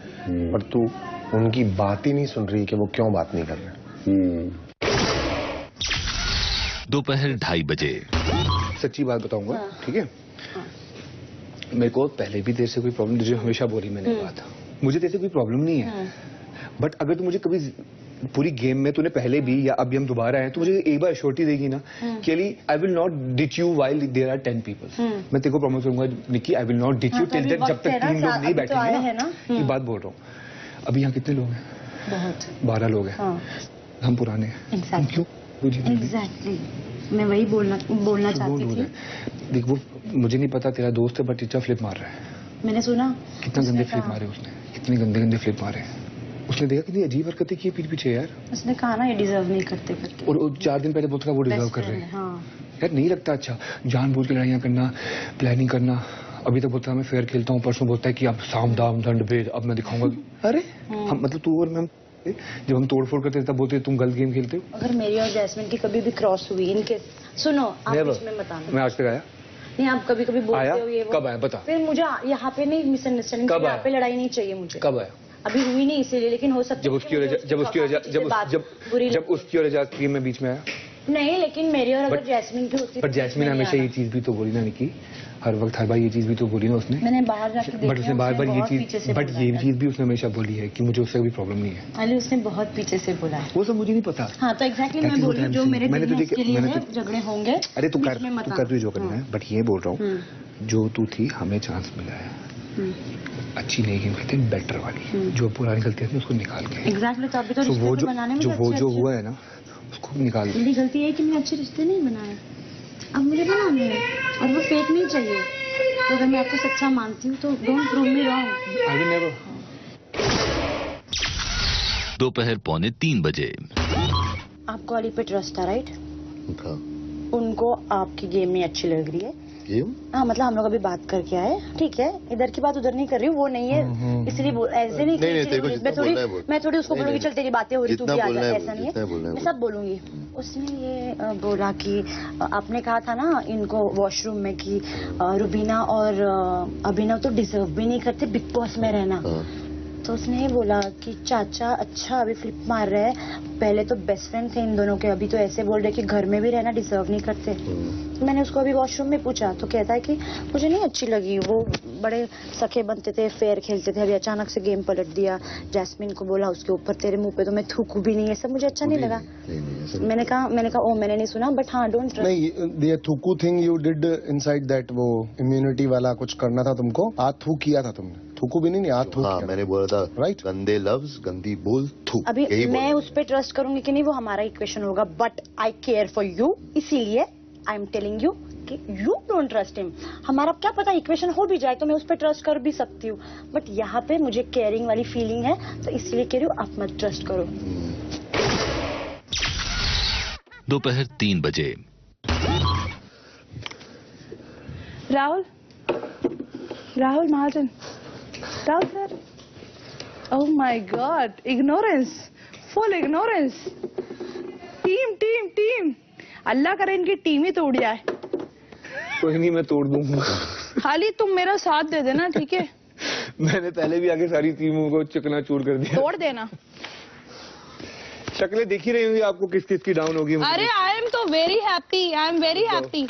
पर तू उनकी बात ही नहीं सुन रही कि वो क्यों बात नहीं कर रहे। दोपहर 2:30 बजे। सच्ची बात बताऊंगा, ठीक है? मेरे को पहले भी तेरे से कोई प्रॉब्लम, तुझे हमेशा बोली मैंने बात, मुझे तेरे से कोई प्रॉब्लम नहीं है। बट अगर तू मुझे कभी पूरी गेम में, तूने पहले भी या अभी हम दोबारा आए, तो मुझे एक बार श्योरिटी देगी ना कि Ali I will not ditch you while there are 10 people. मैं तेरे को प्रॉमिस करूंगा Nikki, I will not ditch you till that, जब तक 3 लोग नहीं बैठेंगे ना। ये बात बोल रहा हूँ। अभी यहाँ कितने लोग हैं? बहुत, 12 लोग हैं। हम पुराने हैं, क्यों? एग्जैक्टली, मैं वही बोलना चाहती थी। देख, वो मुझे नहीं पता तेरा दोस्त है, बट इतना फ्लिप मार रहा है। मैंने सुना कितना गंदे फ्लिप मारे उसने, कितने गंदे फ्लिप मारे। उसने देखा कितनी अजीब हरकतें की पीठ पीछे यार। उसने कहा ना ये डिजर्व नहीं करते करके। और 4 दिन पहले बोलता था वो डिजर्व कर रहे हैं। हाँ। यार नहीं लगता अच्छा, जानबूझ के लड़ाइयाँ करना, प्लानिंग करना। अभी तक बोलता है मैं फेयर खेलता हूँ, परसों बोलता है कि अब साम दाम दंड भेद, अब मैं दिखाऊंगा। अरे हम मतलब तू और मैं जब हम तोड़फोड़ करते तब बोलते तुम गलत गेम खेलते हो। अगर मेरी और जैस्मिन की कभी भी क्रॉस हुई इनके, सुनो आप इसमें बताना। मैं आज तक आया नहीं, आप कभी कभी बोलते हो ये कब आया बता। फिर मुझे यहाँ पे नहीं मिसअंडरस्टैंडिंग, यहाँ पे लड़ाई नहीं चाहिए मुझे। कब आया? अभी हुई नहीं इसीलिए, लेकिन हो सकता है जब उसकी और एजाज की मैं बीच में आया। नहीं, लेकिन मेरी और अगर जैस्मिन की होती। पर जैस्मिन हमेशा ये चीज भी तो बोली ना निकी, हर वक्त हर बार ये चीज भी तो बोली ना उसने। मैंने बाहर जाके देखा, बट उसने बार-बार ये चीज, बट ये चीज भी उसने हमेशा बोली है कि मुझे उससे कोई प्रॉब्लम नहीं है। अली उसने बहुत पीछे से बोला है। वो सब मुझे नहीं पता। हाँ तो एग्जैक्टली मैं बोल रही हूँ जो मेरे के लिए झगड़े होंगे। अरे तू कर जो करना है, बट ये बोल रहा हूँ जो तू थी हमें चांस मिला है, अच्छी नहीं गेम खेलते, बेटर वाली जो पुरानी गलतियां थी उसको निकाल के। एग्जैक्टली तो अभी तो रिश्ते बनाने में वो जो हुआ है ना उसको निकाल। मेरी गलती है कि मैंने अच्छे रिश्ते नहीं बनाए, अब मुझे बनाने हैं और वो फेक नहीं चाहिए। तो अगर मैं आपको सच्चा मानती हूँ तो don't prove me wrong. I will never. दोपहर 2:45 आपको अली पे ट्रस्ट था राइट? उनको आपकी गेम में अच्छी लग रही है। हाँ मतलब हम लोग अभी बात करके आए, ठीक है, इधर की बात उधर नहीं कर रही हूँ, वो नहीं है इसलिए ऐसे नहीं। मैं थोड़ी उसको बोलूंगी चल तेरी बातें हो रही तू भी आ जा, ऐसा नहीं है, मैं सब बोलूंगी। उसने ये बोला कि आपने कहा था ना इनको वॉशरूम में कि रुबीना और अभिनव तो डिजर्व भी नहीं करते बिग बॉस में रहना। तो उसने ये बोला कि चाचा अच्छा अभी फ्लिप मार रहे हैं, पहले तो बेस्ट फ्रेंड थे इन दोनों के, अभी तो ऐसे बोल रहे कि घर में भी रहना डिजर्व नहीं करते। तो मैंने उसको अभी वॉशरूम में पूछा तो कहता है कि मुझे नहीं अच्छी लगी, वो बड़े सखे बनते थे, फेयर खेलते थे, अभी अचानक से गेम पलट दिया। जैस्मिन को बोला उसके ऊपर तेरे मुंह पे तो मैं थूकू भी नहीं, ये सब मुझे अच्छा नहीं लगा। मैंने कहा ओ मैंने नहीं सुना, बट हाँ डोंट नहीं, ये थूकू thing you did inside that, वो इम्यूनिटी वाला कुछ करना था तुमको, आज थूक किया था तुमने, थूकू भी नहीं आज थूक। हाँ, मैंने बोला था राइट, गंदे लफ्ज गंदी बोल थूक। अभी मैं उस पर ट्रस्ट करूंगी कि नहीं वो हमारा इक्वेशन होगा, but I care for you, इसीलिए आई एम टेलिंग यू कि यू डोंट ट्रस्ट हिम। हमारा क्या पता इक्वेशन हो भी जाए तो मैं उस पर ट्रस्ट कर भी सकती हूँ, बट यहाँ पे मुझे केयरिंग वाली फीलिंग है तो इसलिए कह रही हूँ आप मत ट्रस्ट करो। दोपहर 3 Rahul Mahajan, Rahul sir, oh my God, ignorance, full ignorance. Team Allah करे इनकी टीम ही टूट जाए। कोई नहीं, मैं तोड़ दूंगा। खाली तुम मेरा साथ दे देना, ठीक है? मैंने पहले भी आगे सारी टीमों को चकनाचूर कर दिया। तोड़ देना। शक्लें दिख ही रही होंगी आपको किस किस की डाउन होगी। अरे आई एम तो वेरी हैप्पी।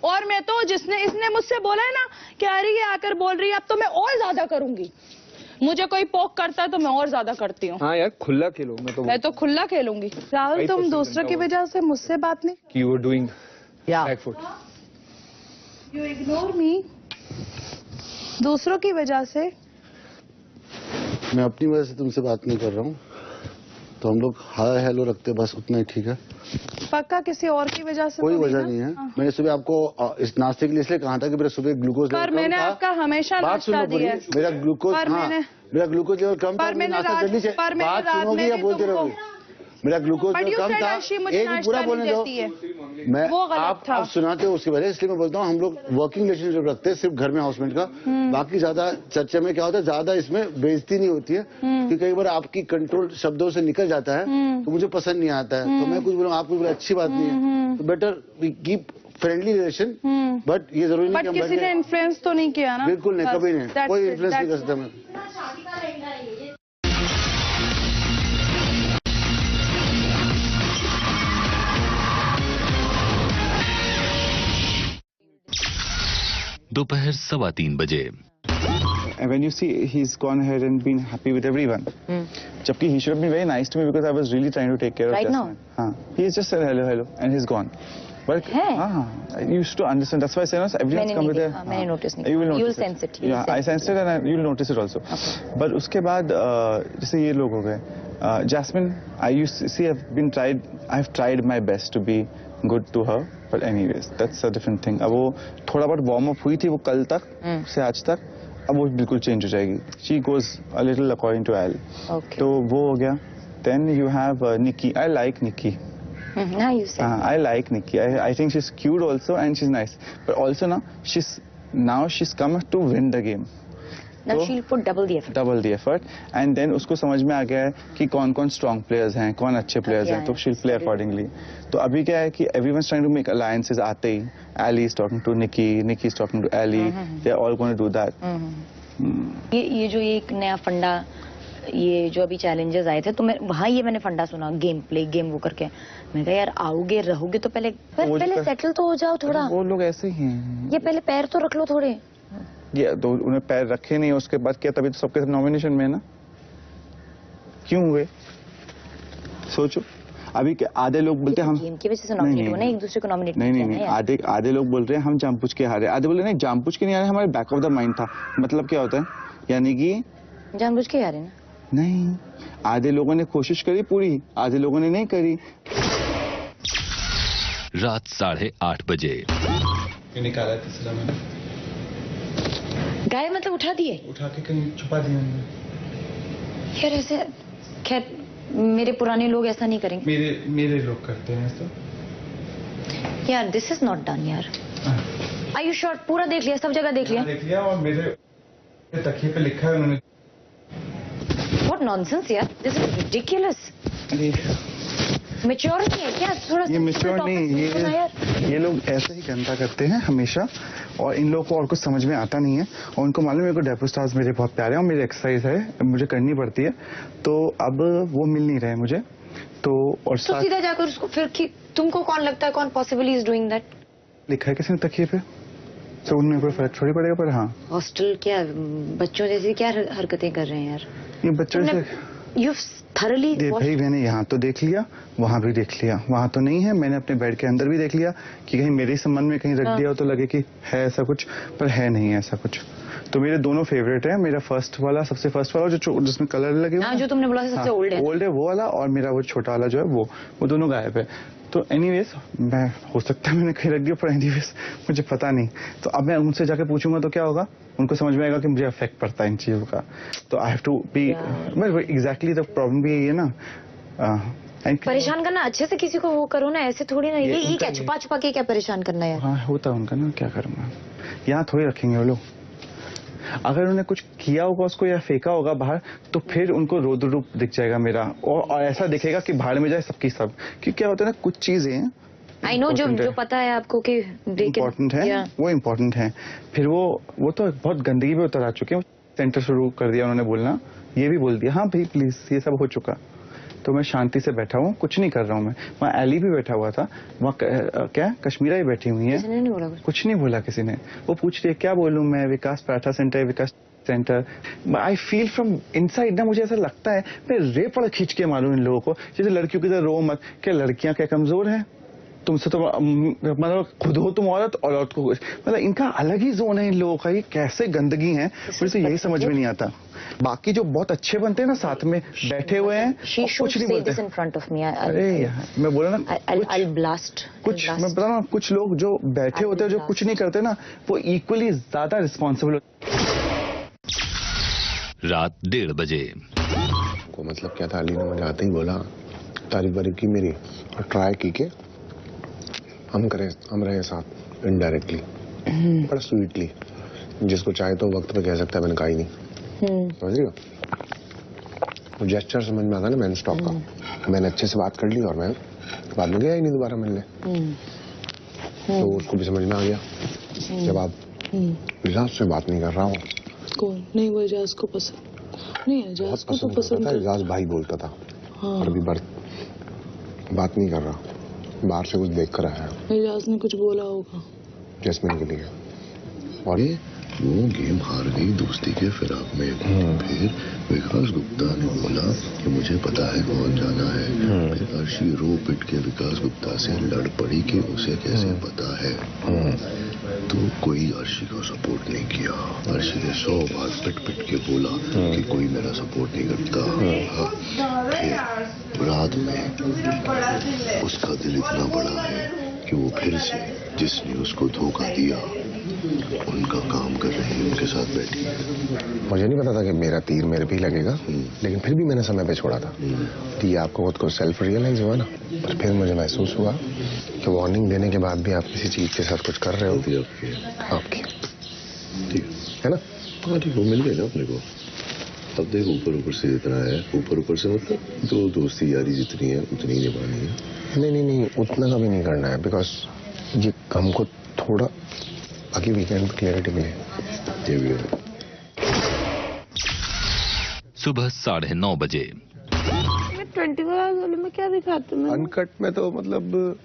और मैं तो इसने मुझसे बोला है ना कि अरे ये आकर बोल रही है, अब तो मैं और ज्यादा करूंगी। मुझे कोई पोक करता है तो मैं और ज्यादा करती हूँ। हाँ यार खुला खेलो, मैं तो खुला खेलूंगी। राहुल तुम दूसरों की वजह से मुझसे बात नहीं। You were doing back foot. You ignore me. दूसरों की वजह से। मैं अपनी वजह से तुमसे बात नहीं कर रहा हूँ, तो हम लोग हाय हेलो रखते बस उतना ही ठीक है। पक्का किसी और की वजह से? कोई वजह नहीं है। मैंने सुबह आपको इस नाश्ते के लिए इसलिए कहा था कि मेरा सुबह ग्लूकोज पर मैंने आपका हमेशा नाश्ता दिया। मेरा ग्लूकोज मेरा ग्लूकोज लेवल कम था, नाश्ता जल्दी से बात सुनोगी या बोलते रहोगे? मेरा ग्लूकोज लेवल कम था, एक पूरा बोलने दो। मैं आप सुनाते हो उसके पहले, इसलिए मैं बोलता हूँ हम लोग वर्किंग रिलेशनशिप रखते हैं सिर्फ घर में हाउसमेट का, बाकी ज्यादा चर्चा में क्या होता है, ज्यादा इसमें बेइज्जती नहीं होती है, क्योंकि कई बार आपकी कंट्रोल शब्दों से निकल जाता है तो मुझे पसंद नहीं आता है, तो मैं कुछ बोलूँ आप कुछ बोले, अच्छी बात नहीं है, तो better we keep friendly relation. But ये जरूरी नहीं कि किसी ने इन्फ्लुएंस तो नहीं किया ना? बिल्कुल नहीं, कभी नहीं, कोई इन्फ्लुएंस नहीं कर सकता मैं। दोपहर 3:15 When you see he's gone ahead and been happy with everyone. Jabki he should have been very nice to me because I was really trying to take care of Jasmine. Right now? He just said hello and he's gone. But I used to understand. That's why I say no. Everyone's come with a. मैंने notice नहीं. You will sense it. Yeah, I sensed it and you'll notice it also. Okay. But उसके बाद जैसे ये लोग हो गए, Jasmine, I've tried my best to be good to her. But anyways, that's a different thing. अब वो थोड़ा बहुत वार्म अप हुई थी वो कल तक से आज तक, अब वो बिल्कुल चेंज हो जाएगी. She goes a little according to L. तो वो हो गया. Then you have Nikki. I like Nikki. I like Nikki. I think she's cute also and she's nice. But also now she's come to win the game. Now she'll put double the effort. Double the effort. And then उसको समझ में आ गया है कि कौन-कौन strong players हैं, कौन अच्छे players हैं, तो she'll play accordingly. तो अभी क्या है कि everyone's trying to make alliances आते ही. Ali is talking to Nikki, Nikki is talking to Ali. They're all going to do that. ये जो एक नया फंडा, ये जो अभी चैलेंजेस आए थे, तो मैं वहाँ ये मैंने फंडा सुना, गेम प्ले, गेम वो करके. मैं कहा यार आओगे रहोगे तो पहले सेटल तो हो जाओ थोड़ा. वो लोग ऐसे ही हैं. ये पहले पैर तो रख लो थोड़े. ये तो उन्हें पैर रखे नहीं, उसके बाद क्या, तभी तो सबके सब नॉमिनेशन में है ना. क्यों हुए सोचो. अभी आधे लोग बोलते हैं हम गेम की वजह से नॉमिनेट हुए ना, एक दूसरे को नॉमिनेट नहीं. आधे लोग बोल रहे हैं हम जानबूझ के हारे. आधे बोल रहे हैं नहीं जानबूझ के नहीं हारे, हमारे बैक ऑफ द माइंड था. मतलब क्या होता है, यानी कि जानबूझ के हारे ना. नहीं, आधे लोगों ने कोशिश करी पूरी, आधे लोगों ने नहीं करी. रात 8:30 बजे. निकाला तीसरा मैंने. गाय मतलब उठा दिए? उठा के कहीं छुपा दिया मैंने. यार ऐसे, खैर मेरे पुराने लोग ऐसा नहीं करेंगे. मेरे लोग करते हैं ऐसा. यार दिस इज नॉट डन यार. Are you sure? पूरा देख लिया, सब जगह देख लिया? देख लिया. और मेरे तकिए पे लिखा है उन्होंने. What nonsense यार, this is ridiculous. मैच्योर नहीं है क्या थोड़ा? ये मैच्योर नहीं, ये लोग ऐसे ही गंदा करते हैं हमेशा, और इन लोगों को और कुछ समझ में आता नहीं है. और उनको मालूम है मेरे को डेपो स्टार्स मेरे बहुत प्यारे हैं और मेरी एक्सरसाइज है, मुझे करनी पड़ती है. तो अब वो मिल नहीं रहे मुझे. तो और सीधा जाकर उसको फिर, तुमको कौन लगता है कौन पॉसिबली इज डूइंग दैट? लिखा है किसी ने तकिए पे, तो उनमें कोई फर्क थोड़ी पड़ेगा. पर हाँ, हॉस्टल क्या बच्चों जैसी क्या हरकतें कर रहे हैं यार ये बच्चों से. यू थरली भाई मैंने यहाँ तो देख लिया, वहाँ भी देख लिया. वहाँ तो नहीं है, मैंने अपने बेड के अंदर भी देख लिया कि कहीं मेरे संबंध में कहीं रख दिया हो तो लगे कि है ऐसा कुछ, पर है नहीं ऐसा कुछ. तो मेरे दोनों फेवरेट है. मेरा फर्स्ट वाला, सबसे फर्स्ट वाला जो जिसमें कलर लगे हुए, जो तुमने बोला सबसे ओल्ड है वो वाला, और मेरा वो छोटा वाला जो है वो दोनों गायब है. तो एनीवेज मैं, हो सकता है मैंने कहीं रख दिया, पर एनीवेज मुझे पता नहीं. तो अब मैं उनसे जाके पूछूंगा तो क्या होगा, उनको समझ में आएगा कि मुझे अफेक्ट पड़ता है इन चीजों का. तो I have to be, exactly the problem भी यही है ना. परेशान करना, अच्छे से किसी को वो करो ना, ऐसे थोड़ी ना. ये क्या छुपा छुपा के क्या परेशान करना है? हाँ होता है उनका ना, क्या करूंगा. यहाँ थोड़ी रखेंगे वो लोग. अगर उन्होंने कुछ किया होगा उसको या फेंका होगा बाहर, तो फिर उनको रौद्र रूप दिख जाएगा मेरा, और ऐसा दिखेगा कि भाड़ में जाए सबकी सब. क्योंकि क्या होता है ना, कुछ चीजें आई नो जो पता है आपको कि इम्पोर्टेंट है, वो इम्पोर्टेंट है. फिर वो तो बहुत गंदगी में उतर आ चुके हैं. सेंटर शुरू कर दिया उन्होंने बोलना, ये भी बोल दिया हाँ भाई प्लीज, ये सब हो चुका. तो मैं शांति से बैठा हूँ, कुछ नहीं कर रहा हूँ मैं. वहाँ एली भी बैठा हुआ था, वहाँ क्या कश्मीरा भी बैठी हुई है. कुछ नहीं बोला किसी ने. वो पूछ रही है क्या बोलूँ मैं, Vikas paratha centre, Vikas centre. I feel from inside ना, मुझे ऐसा लगता है मैं रेप वाला खींच के मारूं इन लोगों को. जैसे लड़कियों की तरह रो मत. क्या लड़कियां क्या कमजोर हैं? तुमसे तो मतलब खुद हो तुम औरत, और औरत को मतलब इनका अलग ही जोन है इन लोगों का. ये कैसे गंदगी है, मुझे यही समझ में नहीं आता. बाकी जो बहुत अच्छे बनते हैं ना, साथ में बैठे हुए हैं, कुछ नहीं बोलते. अरे यार मैं बोला ना, कुछ मैं बता रहा हूँ, कुछ लोग जो बैठे होते हैं जो कुछ नहीं करते ना, वो इक्वली ज्यादा रिस्पॉन्सिबल होते. रात 1:30 बजे. को मतलब क्या था, अली ने मुझे आते ही बोला, तारीफ वारीफ की मेरी, और ट्राई की के हम रहे साथ इनडायरेक्टली, बड़ा स्वीटली. जिसको चाहे तो वक्त पे कह सकता है, मैंने कहा ही नहीं. समझ रही हो? वो जेस्चर समझ में आता ना मैन स्टॉक का. मैंने अच्छे से बात कर ली और मैं बाद में गया ही नहीं दोबारा मिलने. तो उसको भी समझ में आ गया. जब आप एजाज से बात नहीं कर रहा हूँ. कौन? नहीं, वो एजाज को पसंद नहीं, एजाज को तो पसंद था. एजाज भाई बोलता था. और अभी बात नहीं कर रहा, बाहर से कुछ देख कर आया. एजाज ने कुछ बोला होगा जैस्मिन के लिए. और ये वो गेम हार गई दोस्ती के फिराक में. फिर विकास गुप्ता ने बोला कि मुझे पता है कौन जाना है. फिर अर्शी रो पिट के विकास गुप्ता से लड़ पड़ी कि उसे कैसे पता है. तो कोई अर्शी को सपोर्ट नहीं किया. अर्शी ने 100 बार पिट के बोला कि कोई मेरा सपोर्ट नहीं करता. फिर रात में उसका दिल इतना बड़ा है कि वो फिर से जिसने उसको धोखा दिया उनका काम कर रही है, उनके साथ बैठी है। मुझे नहीं पता था कि मेरा तीर मेरे पे ही लगेगा, लेकिन फिर भी मैंने समय पे छोड़ा था। तो ये आपको खुद को सेल्फ रियलाइज हुआ ना, और फिर मुझे महसूस हुआ कि वार्निंग देने के बाद भी आप किसी चीज के साथ कुछ कर रहे हो। आपकी ठीक है ना? हाँ ठीक, वो मिल गए ना अपने को। अब देख, ऊपर ऊपर से इतना है, ऊपर ऊपर से मतलब तो दोस्ती यारी जितनी है उतनी ही निभानी है। नहीं, उतना का भी नहीं करना है, बिकॉज ये हमको थोड़ा बाकी वीकेंड में क्लियरिटी मिले। ये भी है। सुबह 9:30 बजे। 24 आवर्स में क्या दिखाते हैं? अनकट में तो मतलब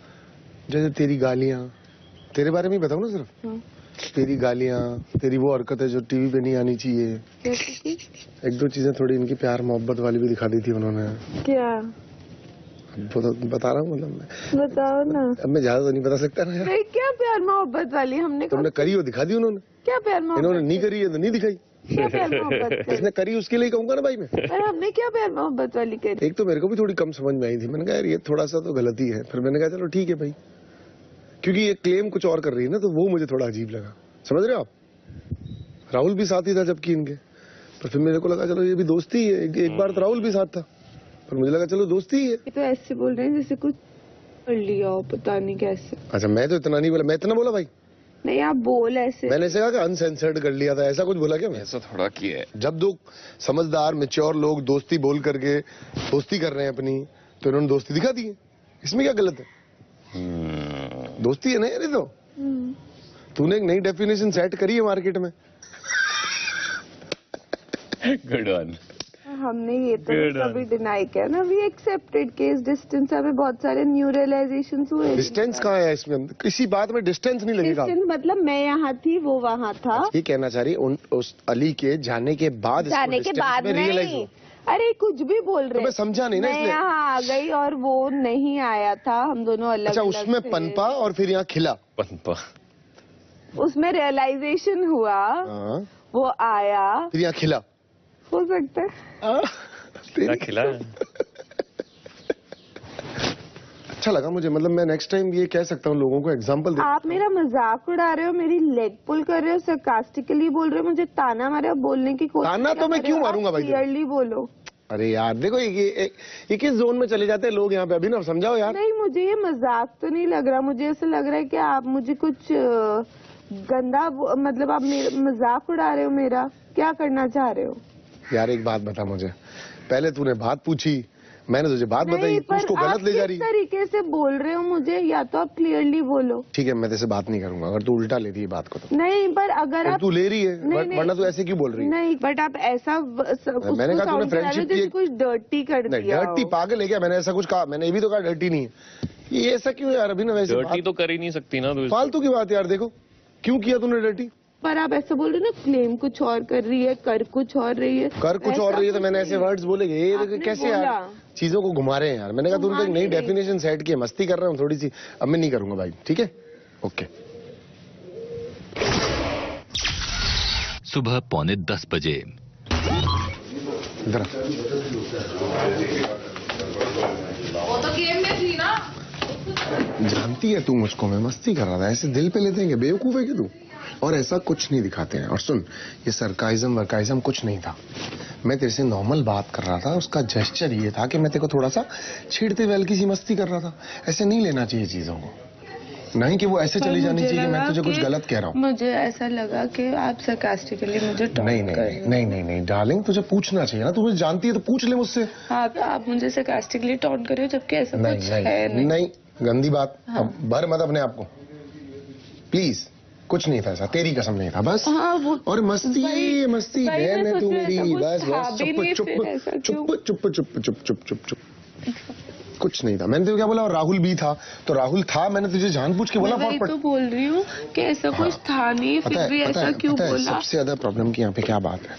जैसे तेरी गालियां, तेरे बारे में ही बताऊं ना सिर्फ। तेरी गालियां, तेरी वो हरकत है जो टीवी पे नहीं आनी चाहिए। एक दो चीजें थोड़ी इनकी प्यार मोहब्बत वाली भी दिखा दी थी उन्होंने। क्या? बता रहा हूँ, मतलब बताओ ना। अब मैं ज्यादा तो नहीं बता सकता ना यार। क्या प्यार मोहब्बत वाली हमने? तुमने करी हो दिखा दी उन्होंने। क्या प्यार मोहब्बत? इन्होंने नहीं करी है तो नहीं दिखाई। क्या प्यार मोहब्बत? इसने करी उसके लिए कहूंगा ना भाई मैं। पर हमने क्या प्यार मोहब्बत वाली करी? एक तो मेरे को भी थोड़ी कम समझ में आई थी। मैंने कहा यार ये थोड़ा सा तो गलती है। फिर मैंने कहा चलो ठीक है भाई, क्योंकि ये क्लेम कुछ और कर रही है ना, तो वो मुझे थोड़ा अजीब लगा। समझ रहे हो आप? राहुल भी साथ ही था जबकि इनके, पर फिर मेरे को लगा चलो ये भी दोस्ती है। एक बार तो राहुल भी साथ था, पर मुझे लगा चलो दोस्ती है। तो ऐसे बोल रहे हैं जैसे कुछ कर लिया हो, पता नहीं कैसे। अच्छा, मैं तो इतना नहीं बोला। मैं इतना बोला भाई? नहीं, आप बोल ऐसे। मैंने ऐसे कहा कि अनसेंसर्ड कर लिया था, ऐसा कुछ बोला क्या? मैं ऐसा थोड़ा किया है। जब दो समझदार मैच्योर लोग दोस्ती बोल करके दोस्ती कर रहे हैं अपनी, तो इन्होंने दोस्ती दिखा दी है। इसमें क्या गलत है? दोस्ती है ना यार। तो तूने एक नई डेफिनेशन सेट करी है मार्केट में। Good one. हमने ये तो कभी डिनाई किया ना। We accepted case distance. हमें बहुत सारे न्यू रियलाइजेशंस हुए। डिस्टेंस कहाँ है इसमें? किसी बात में डिस्टेंस नहीं लगेगा। डिस्टेंस मतलब मैं यहाँ थी, वो वहाँ था। ये कहना चाह रही उस अली के जाने के बाद नहीं। अरे कुछ भी बोल रहे। तो मैं समझा नहीं ना, मैं यहाँ आ गई और वो नहीं आया था, हम दोनों अलग। अच्छा, उसमें पनपा और फिर यहाँ खिला। पनपा, उसमें रियलाइजेशन हुआ, वो आया, फिर यहाँ खिला। हो सकता है खिला। अच्छा लगा मुझे। मतलब मैं नेक्स्ट टाइम ये कह सकता हूँ लोगों को, एग्जांपल दे। आप मेरा मजाक उड़ा रहे हो, मेरी लेग पुल कर रहे हो, सरकास्टिकली बोल रहे हो, मुझे ताना मारे हो, बोलने की कोशिश। ताना तो मैं क्यों मारूंगा भाई? क्लियरली बोलो। अरे यार देखो, ये किस जोन में चले जाते हैं लोग यहाँ पे। अभी ना समझाओ यार। नहीं, मुझे ये मजाक तो नहीं लग रहा। मुझे ऐसा लग रहा है कि आप मुझे कुछ गंदा, मतलब आप मजाक उड़ा रहे हो मेरा। क्या करना चाह रहे हो? यार एक बात बता मुझे। पहले तूने बात पूछी, मैंने तुझे बात बताई, उसको गलत ले जा रही। किस तरीके से बोल रहे हो मुझे, या तो आप क्लियरली बोलो। ठीक है, मैं तेरे से बात नहीं करूंगा अगर तू उल्टा ले रही है बात को तो। नहीं, पर अगर आप तू ले रही है, वरना तू ऐसे क्यों बोल रही है? नहीं, बट आप ऐसा मैंने कहा तूने फ्रेंडशिप की कुछ डर्टी कर दिया। डर्टी पागल है क्या? मैंने ऐसा कुछ कहा? मैंने ये भी तो कहा डर्टी नहीं है। ये ऐसा क्यों यार? अभी ना वैसे डर्टी तो कर ही नहीं सकती ना। फालतू की बात यार। देखो क्यों किया तूने डर्टी। पर आप ऐसा बोल रहे हो ना, क्लेम कुछ और कर रही है, कर कुछ और रही है। कर कुछ और रही है तो मैंने ऐसे वर्ड्स बोले। ये कैसे यार चीजों को घुमा रहे हैं यार। मैंने कहा तुमने एक नई डेफिनेशन सेट की है, मस्ती कर रहा हूँ थोड़ी सी। अब मैं नहीं करूंगा भाई, ठीक है? ओके। सुबह 9:45 बजे। इधर वो तो गेम में थी ना। जानती है तू मुझको, मैं मस्ती कर रहा था। ऐसे दिल पे लेते हैं, बेवकूफ है कि तू? और ऐसा कुछ नहीं दिखाते हैं। और सुन, ये सरकाइज्म वर्काइज्म कुछ नहीं था। मैं तेरे से नॉर्मल बात कर रहा था। उसका जेस्चर ये था कि मैं तेरे को थोड़ा सा छेड़ते हुए हल्की सी मस्ती कर रहा था। ऐसे नहीं लेना चाहिए चीजों को, नहीं कि वो ऐसे चली जानी चाहिए कि मैं तुझे कुछ गलत कह रहा हूँ। मुझे ऐसा लगा कि आप सरकास्टिकली मुझे नहीं डार्लिंग, तुझे पूछना चाहिए ना। तू मुझे जानती है तो पूछ ले मुझसे। आप मुझे सरकास्टिकली टॉन्ट कर रहे हो, जबकि ऐसा कुछ है नहीं। गंदी बात। अब भर मत अपने आप को प्लीज। कुछ नहीं था ऐसा, तेरी कसम नहीं था बस। और मस्ती बहन है तू मेरी। बस चुप। कुछ नहीं था। मैंने तो क्या बोला? और राहुल भी था तो राहुल था। मैंने तुझे जानबूझ के बोला। मैं तो बोल रही हूँ कि ऐसा कुछ था नहीं, फिर भी ऐसा क्यों बोला? सबसे ज्यादा प्रॉब्लम की यहाँ पे क्या बात है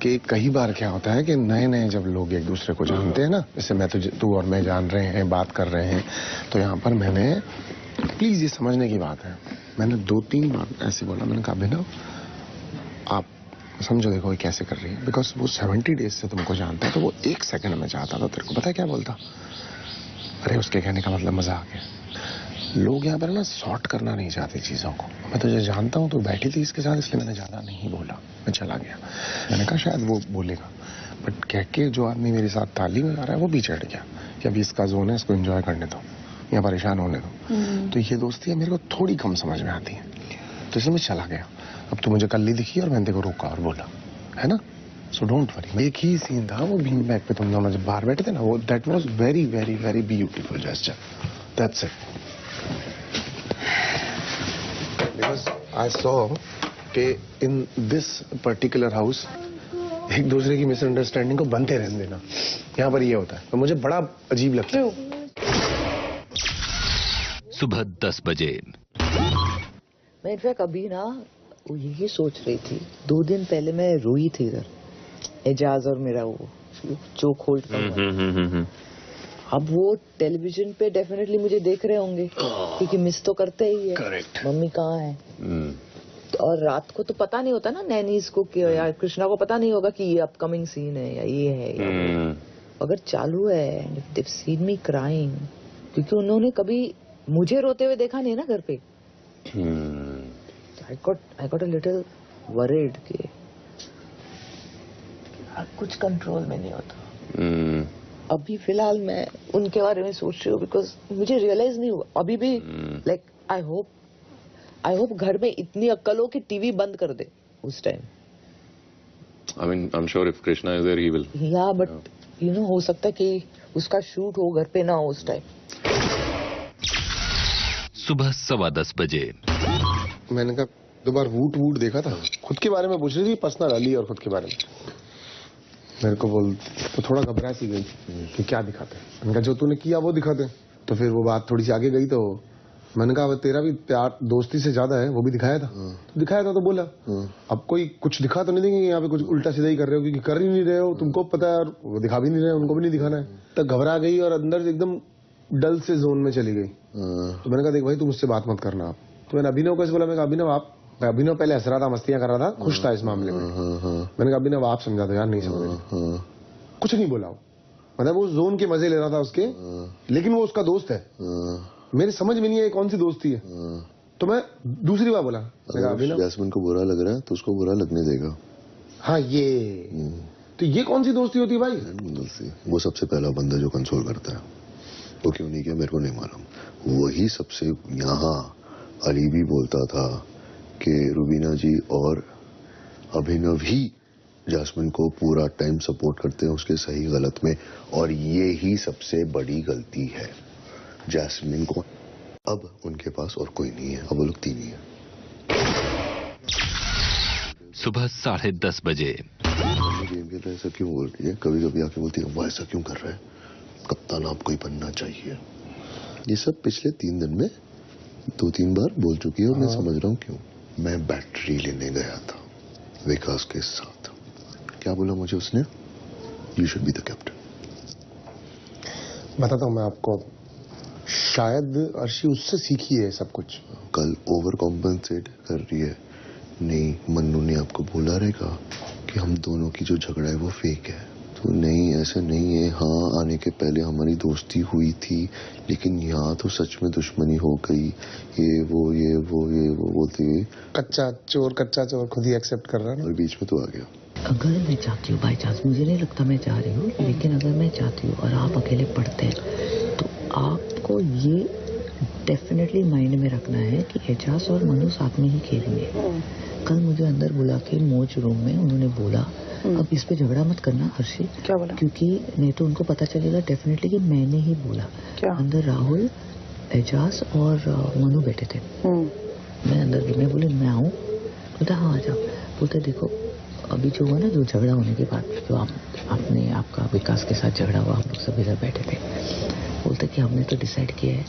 कि कई बार क्या होता है कि नए जब लोग एक दूसरे को जानते हैं ना, जैसे तू और मैं जान रहे हैं, बात कर रहे हैं, तो यहाँ पर मैंने, प्लीज ये समझने की बात है, मैंने 2-3 बार ऐसे बोला। मैंने कहा अभिनव आप समझो, देखो ये कैसे कर रही है। बिकॉज वो 70 डेज से तुमको जानता है, तो वो 1 सेकंड में चाहता था तेरे को। पता है क्या बोलता? अरे उसके कहने का मतलब मजाक है। लोग यहाँ पर ना सॉर्ट करना नहीं चाहते चीजों को। मैं तुझे जानता हूँ, तो बैठी थी इसके साथ, इसलिए मैंने ज्यादा नहीं बोला, मैं चला गया। मैंने कहा शायद वो बोलेगा, बट कह के जो आदमी मेरे साथ ताली में आ रहा है वो पीछे हट गया कि अभी इसका जोन है, इसको एंजॉय करने दो या परेशान होने दो। तो ये दोस्ती है मेरे को थोड़ी कम समझ में आती है, तो इसलिए मैं चला गया। अब तो मुझे कल ही दिखी और मैंने देखो रोका और बोला, है ना? So don't worry. एक ही सीन था वो बीन बैग पे तुम दोनों जब बाहर बैठे थे ना, वो that was very very very beautiful gesture, that's it. Because I saw कि इन दिस पर्टिकुलर हाउस एक दूसरे की मिसअंडरस्टैंडिंग को बनते रहने देना, यहाँ पर ये होता है, तो मुझे बड़ा अजीब लगता है। सुबह 10 बजे। मैं इनफैक्ट अभी ना वो यही सोच रही थी, 2 दिन पहले मैं रोई थी इधर, एजाज और मेरा वो चोक होल्ड का। अब वो टेलीविजन पे डेफिनेटली मुझे देख रहे होंगे क्योंकि मिस तो करते ही है। करेक्ट। मम्मी कहाँ है? और रात को तो पता नहीं होता ना नैनीज को कि या कृष्णा को पता नहीं होगा कि ये अपकमिंग सीन है या ये है या अगर चालू है। they've seen me crying, क्योंकि उन्होंने कभी मुझे रोते हुए देखा नहीं ना घर पे। I got a little worried कि कुछ कंट्रोल में नहीं होता। अभी फिलहाल मैं उनके बारे में सोच रही हूँ बिकॉज मुझे रियलाइज नहीं हुआ अभी भी। लाइक आई होप घर में इतनी अक्ल हो कि टीवी बंद कर दे उस time. I mean, I'm sure if Krishna is there, he will. Yeah, but you know, हो सकता है कि उसका शूट हो घर पे ना हो उस टाइम। सुबह 10:15 बजे। मैंने कहा 2 बार वूट देखा था, खुद के बारे में पूछ रही थी, पर्सनल अली और खुद के बारे में। मेरे को बोल तो थोड़ा घबरा सी गई कि क्या दिखाते। मैंने कहा जो तूने किया वो दिखाते। तो फिर वो बात थोड़ी सी आगे गई, तो मैंने कहा तेरा भी प्यार दोस्ती से ज्यादा है, वो भी दिखाया था। तो दिखाया था तो बोला। अब कोई कुछ दिखा तो नहीं देंगे यहाँ पे कुछ उल्टा सीधा ही कर रहे हो, क्योंकि कर ही नहीं रहे हो, तुमको पता है, और वो दिखा भी नहीं रहे, उनको भी नहीं दिखाना है। तो घबरा गई और अंदर एकदम डल से जोन में चली गई। तो मैंने कहा देख भाई, तुम मुझसे बात मत करना आप। तो मैंने अभिनव को बोला, मैं अभिनव पहले हंस रहा था, मस्तियां कर रहा था, खुश था इस मामले में। मैंने कहा अभिनव आप समझा दो यार, नहीं समझ रहे। कुछ नहीं बोला, मतलब वो जोन के मजे ले रहा था उसके, लेकिन वो उसका दोस्त है। मेरी समझ में नहीं है कौन सी दोस्ती है। तो मैं दूसरी बार बोला, जैस्मिन को बुरा लग रहा है तो उसको बुरा लगने देगा। हाँ ये तो ये कौन सी दोस्ती होती है भाई? दोस्ती वो सबसे पहला बंदा जो कंसोल करता है, वो क्यों नहीं किया मेरे को नहीं मालूम। वही सबसे, यहाँ अली भी बोलता था कि रुबीना जी और अभिनव ही जैस्मिन को पूरा टाइम सपोर्ट करते हैं उसके सही गलत में, और ये ही सबसे बड़ी गलती है जैस्मिन को। अब उनके पास और कोई नहीं है, अब वो लोग 3 ही है। सुबह 10:30 बजे। गेम खेल रहे ऐसा क्यों बोल रही है? कभी कभी आके बोलती है वो ऐसा क्यों कर रहा है, कप्तान आपको ही बनना चाहिए। ये सब पिछले 3 दिन में 2-3 बार बोल चुकी है, और मैं समझ रहा हूँ क्यों। मैं बैटरी लेने गया था विकास के साथ, क्या बोला मुझे उसने? You should be the captain. बताता हूँ मैं आपको, शायद अर्शी उससे सीखी है सब कुछ। कल ओवर कॉम्पेंसेट कर रही है। नहीं, मन्नू ने आपको बोला रहेगा कि हम दोनों की जो झगड़ा है वो फेक है। तो नहीं, ऐसा नहीं है। हाँ, आने के पहले हमारी दोस्ती हुई थी, लेकिन यहाँ तो सच में दुश्मनी हो गई। ये वो बोलती हुई कच्चा चोर खुद ही एक्सेप्ट कर रहा है, और बीच में तो आ गया। अगर मैं चाहती हूँ बाई चांस, मुझे नहीं लगता मैं चाह रही हूँ, लेकिन अगर मैं चाहती हूँ और आप अकेले पढ़ते हैं, तो आपको ये डेफिनेटली माइंड में रखना है कि एजाज और मनु साथ में ही खेलेंगे। कल मुझे अंदर बुला के मोच रूम में उन्होंने बोला, अब इस पे झगड़ा मत करना हर्षी। क्या बोला? क्योंकि नहीं तो उनको पता चलेगा डेफिनेटली कि मैंने ही बोला। क्या? अंदर राहुल, एजाज और मनु बैठे थे। मैं अंदर गई, मैं बोली मैं आऊँ? बोलता हाँ आ जाओ। बोलता देखो अभी जो हुआ ना, जो झगड़ा होने के बाद जो आपका विकास के साथ झगड़ा हुआ, हम लोग सब इधर बैठे थे। बोलते कि हमने तो डिसाइड किया है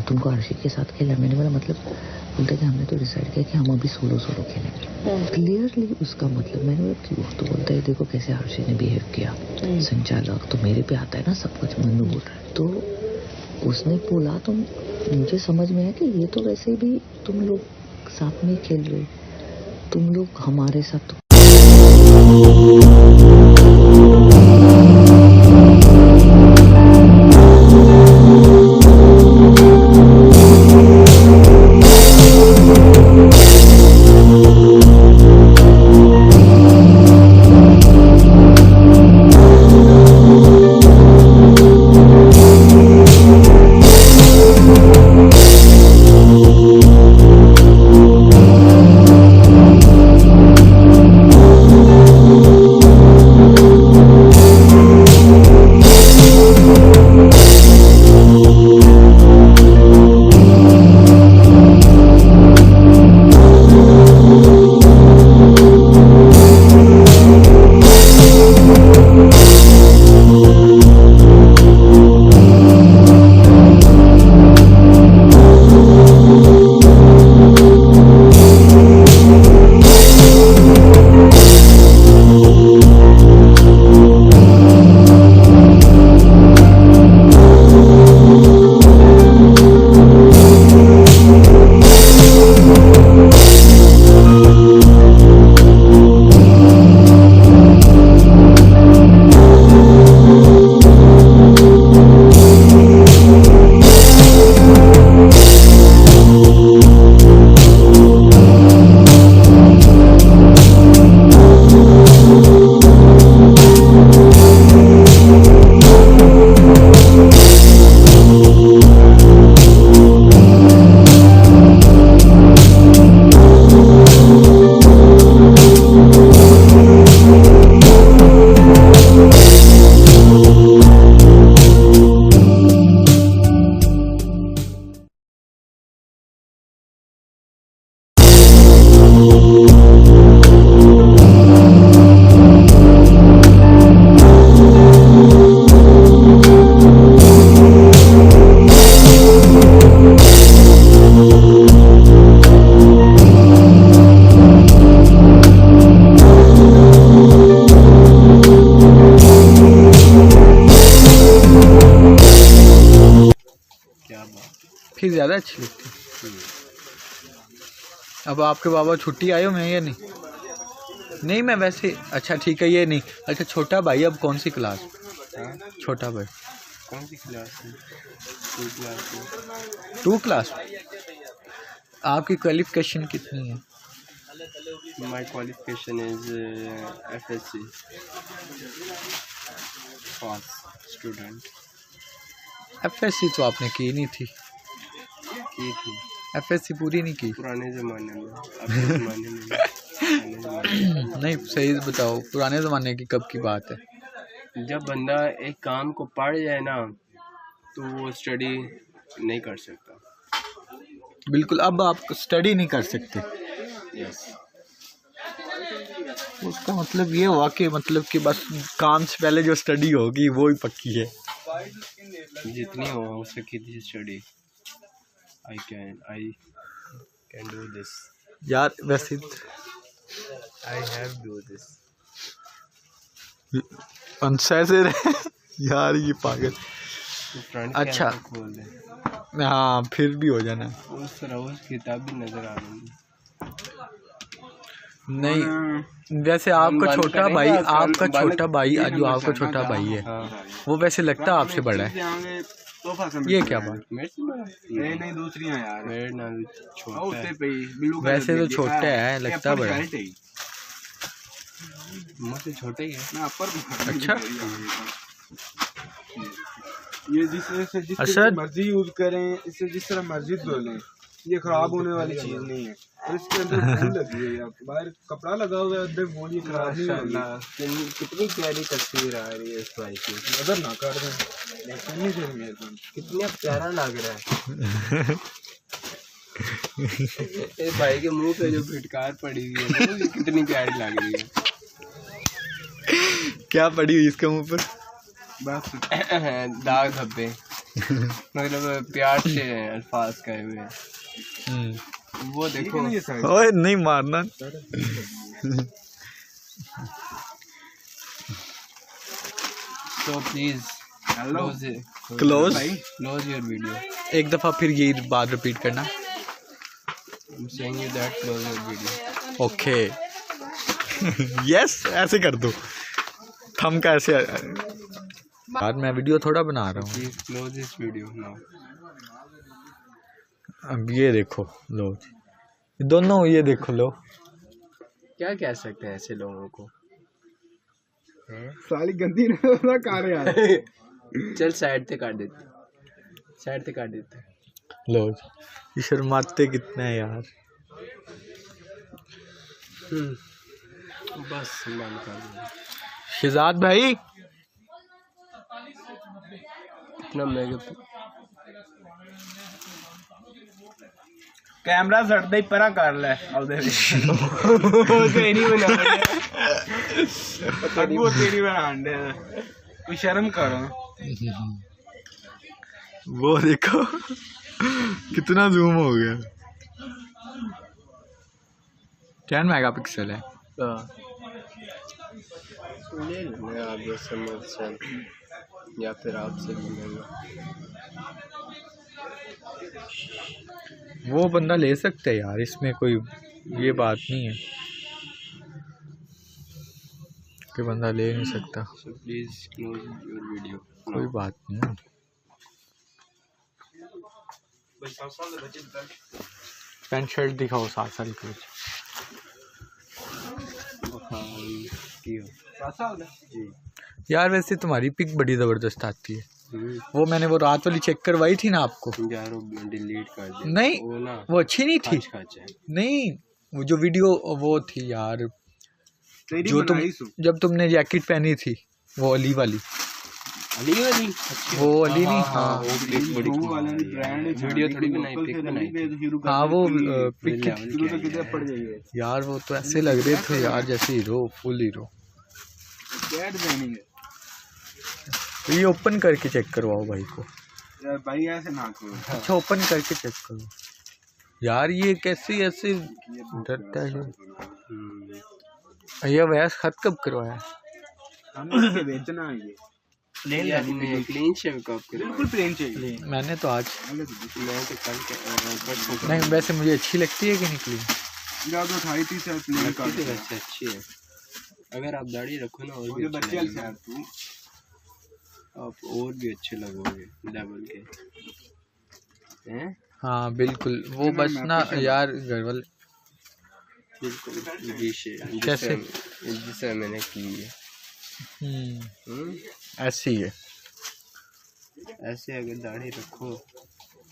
तुमको हर्षी के साथ खेला। मैंने बोला मतलब? बोलते कि हमने तो डिसाइड किया कि हम अभी सोलो खेलेंगे। क्लियरली उसका मतलब मैंने बोला क्यों? तो बोलता है देखो कैसे हर्षी ने बिहेव किया। संचालक तो मेरे पे आता है ना सब कुछ, मन्नू बोल रहा है। तो उसने बोला तो मुझे समझ में आया कि ये तो वैसे भी तुम लोग साथ में खेल रहे, तुम लोग हमारे साथ काफी ज्यादा अच्छी लगती है। अब आपके बाबा छुट्टी आए हो मैं या नहीं? नहीं मैं वैसे, अच्छा ठीक है ये नहीं। अच्छा छोटा भाई अब कौन सी क्लास? छोटा भाई कौन सी क्लास है? 2 क्लास। आपकी क्वालिफिकेशन कितनी है? माई qualification is FSC pass student. FSC तो आपने की नहीं थी। की थी। FSC पूरी नहीं की? पुराने ज़माने में, अभी ज़माने में नहीं सही बताओ, पुराने ज़माने की कब की बात है? जब बंदा एक काम को पढ़ जाए ना तो वो स्टडी नहीं कर सकता। बिल्कुल, अब आप स्टडी नहीं कर सकते। यस। उसका मतलब ये हुआ कि मतलब कि बस काम से पहले जो स्टडी होगी वो ही पक्की है। जितनी हो सके थी study. I can do this. यार वैसे आई हैव डू दिस। से यार ये पागल। अच्छा हाँ फिर भी हो जाना। उस किताब भी नजर आ रही है। नहीं वैसे आपका छोटा भाई, आपका छोटा भाई जो आपका छोटा भाई है वो वैसे लगता है आपसे बड़ा है। ये क्या बात? नहीं दूसरी है यार। मेरे नाम छोटा है। वैसे तो छोटा है, लगता बड़ा है। मुझसे छोटे ही है। अच्छा ये जिस मर्जी यूज करें, इससे जिस तरह मर्जी धो लें, ये खराब होने वाली चीज नहीं है। और इसके अंदर फूल लगी है, आप बाहर कपड़ा लगा हुआ है, अंदर फूल, ये खराब नहीं होगी। कितनी प्यारी तस्वीर आ रही है इस भाई की। नजर ना कर दें, कितना प्यारा लग रहा है। इस भाई के मुंह पे जो फिटकार पड़ी हुई है वो कितनी प्यारी लग रही है। क्या पड़ी हुई इसके मुंह पर? बस दाग धब्बे, मतलब प्यार से अल्फाज कहे हुए। वो देखो। ओए नहीं मारना। So please close your video. एक दफा फिर ये बात रिपीट करना। I'm saying you that close your video. Okay. Yes ऐसे कर दो। थम का ऐसे यार मैं वीडियो थोड़ा बना रहा हूँ। Please close this video now. अब ये देखो लो, दोनों ये देखो लो। क्या कह सकते हैं ऐसे लोगों को? साली गंदी ना कर यार। चल साइड से काट देते, साइड से काट देते। लो ये शर्माते कितने हैं यार। बस मान कर दो। शहजाद भाई इतना मेगा कैमरा सटदा ही परा कर ले ਉਹਦੇ ਉਹ ਤੇ ਨਹੀਂ ਬਣਾਉਂਦੇ ਅੱਗੋਂ ਤੇਰੀ ਬਣਾਉਂਦੇ ਕੋਈ ਸ਼ਰਮ करो। वो देखो कितना जूम हो गया। 10 मेगापिक्सल है। ले लेना आप समझ या फिर आपसे मिलेंगे। वो बंदा ले सकता है यार, इसमें कोई ये बात नहीं है कि बंदा ले नहीं सकता। Please close your video. कोई बात नहीं। पैंट शर्ट दिखाओ 7 साल की। यार वैसे तुम्हारी पिक बड़ी जबरदस्त आती है। वो मैंने वो रात वाली चेक करवाई थी ना आपको। यार डिलीट कर दे। नहीं वो अच्छी नहीं थी। नहीं वो जो वीडियो वो थी यार जो तुम जब तुमने जैकेट पहनी थी वो अली वाली। वो अली नहीं। हाँ वीडियो थोड़ी बनाई, पिक बनाई। हाँ वो पिक यार वो तो ऐसे लग रहे थे यार जैसे हीरो, फुल हीरो। ये ओपन करके चेक करवाओ भाई को। यार भाई ऐसे ना करो। अच्छा ओपन करके चेक करो यार। ये कैसे ऐसे डरता है। ये वैस खत कब करवाया? हमने बेचना है ये। प्लेन क्लीन शेव का आपको बिल्कुल प्लेन चाहिए। मैंने तो आज मैं तो कल नहीं, वैसे मुझे अच्छी लगती है कि नहीं क्लीन? तो उठाई थी सर प्लेन का वैसे अच्छी है। अगर आप दाढ़ी रखो ना और भी बच्चे यार तू आप और भी अच्छे लगोगे लेवल के हैं। हाँ बिल्कुल, वो बस ना यार घर वाले बिल्कुल कैसे जिसे मैंने की है ऐसी है। ऐसे अगर दाढ़ी रखो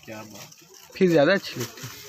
क्या बात, फिर ज्यादा अच्छी लगती है।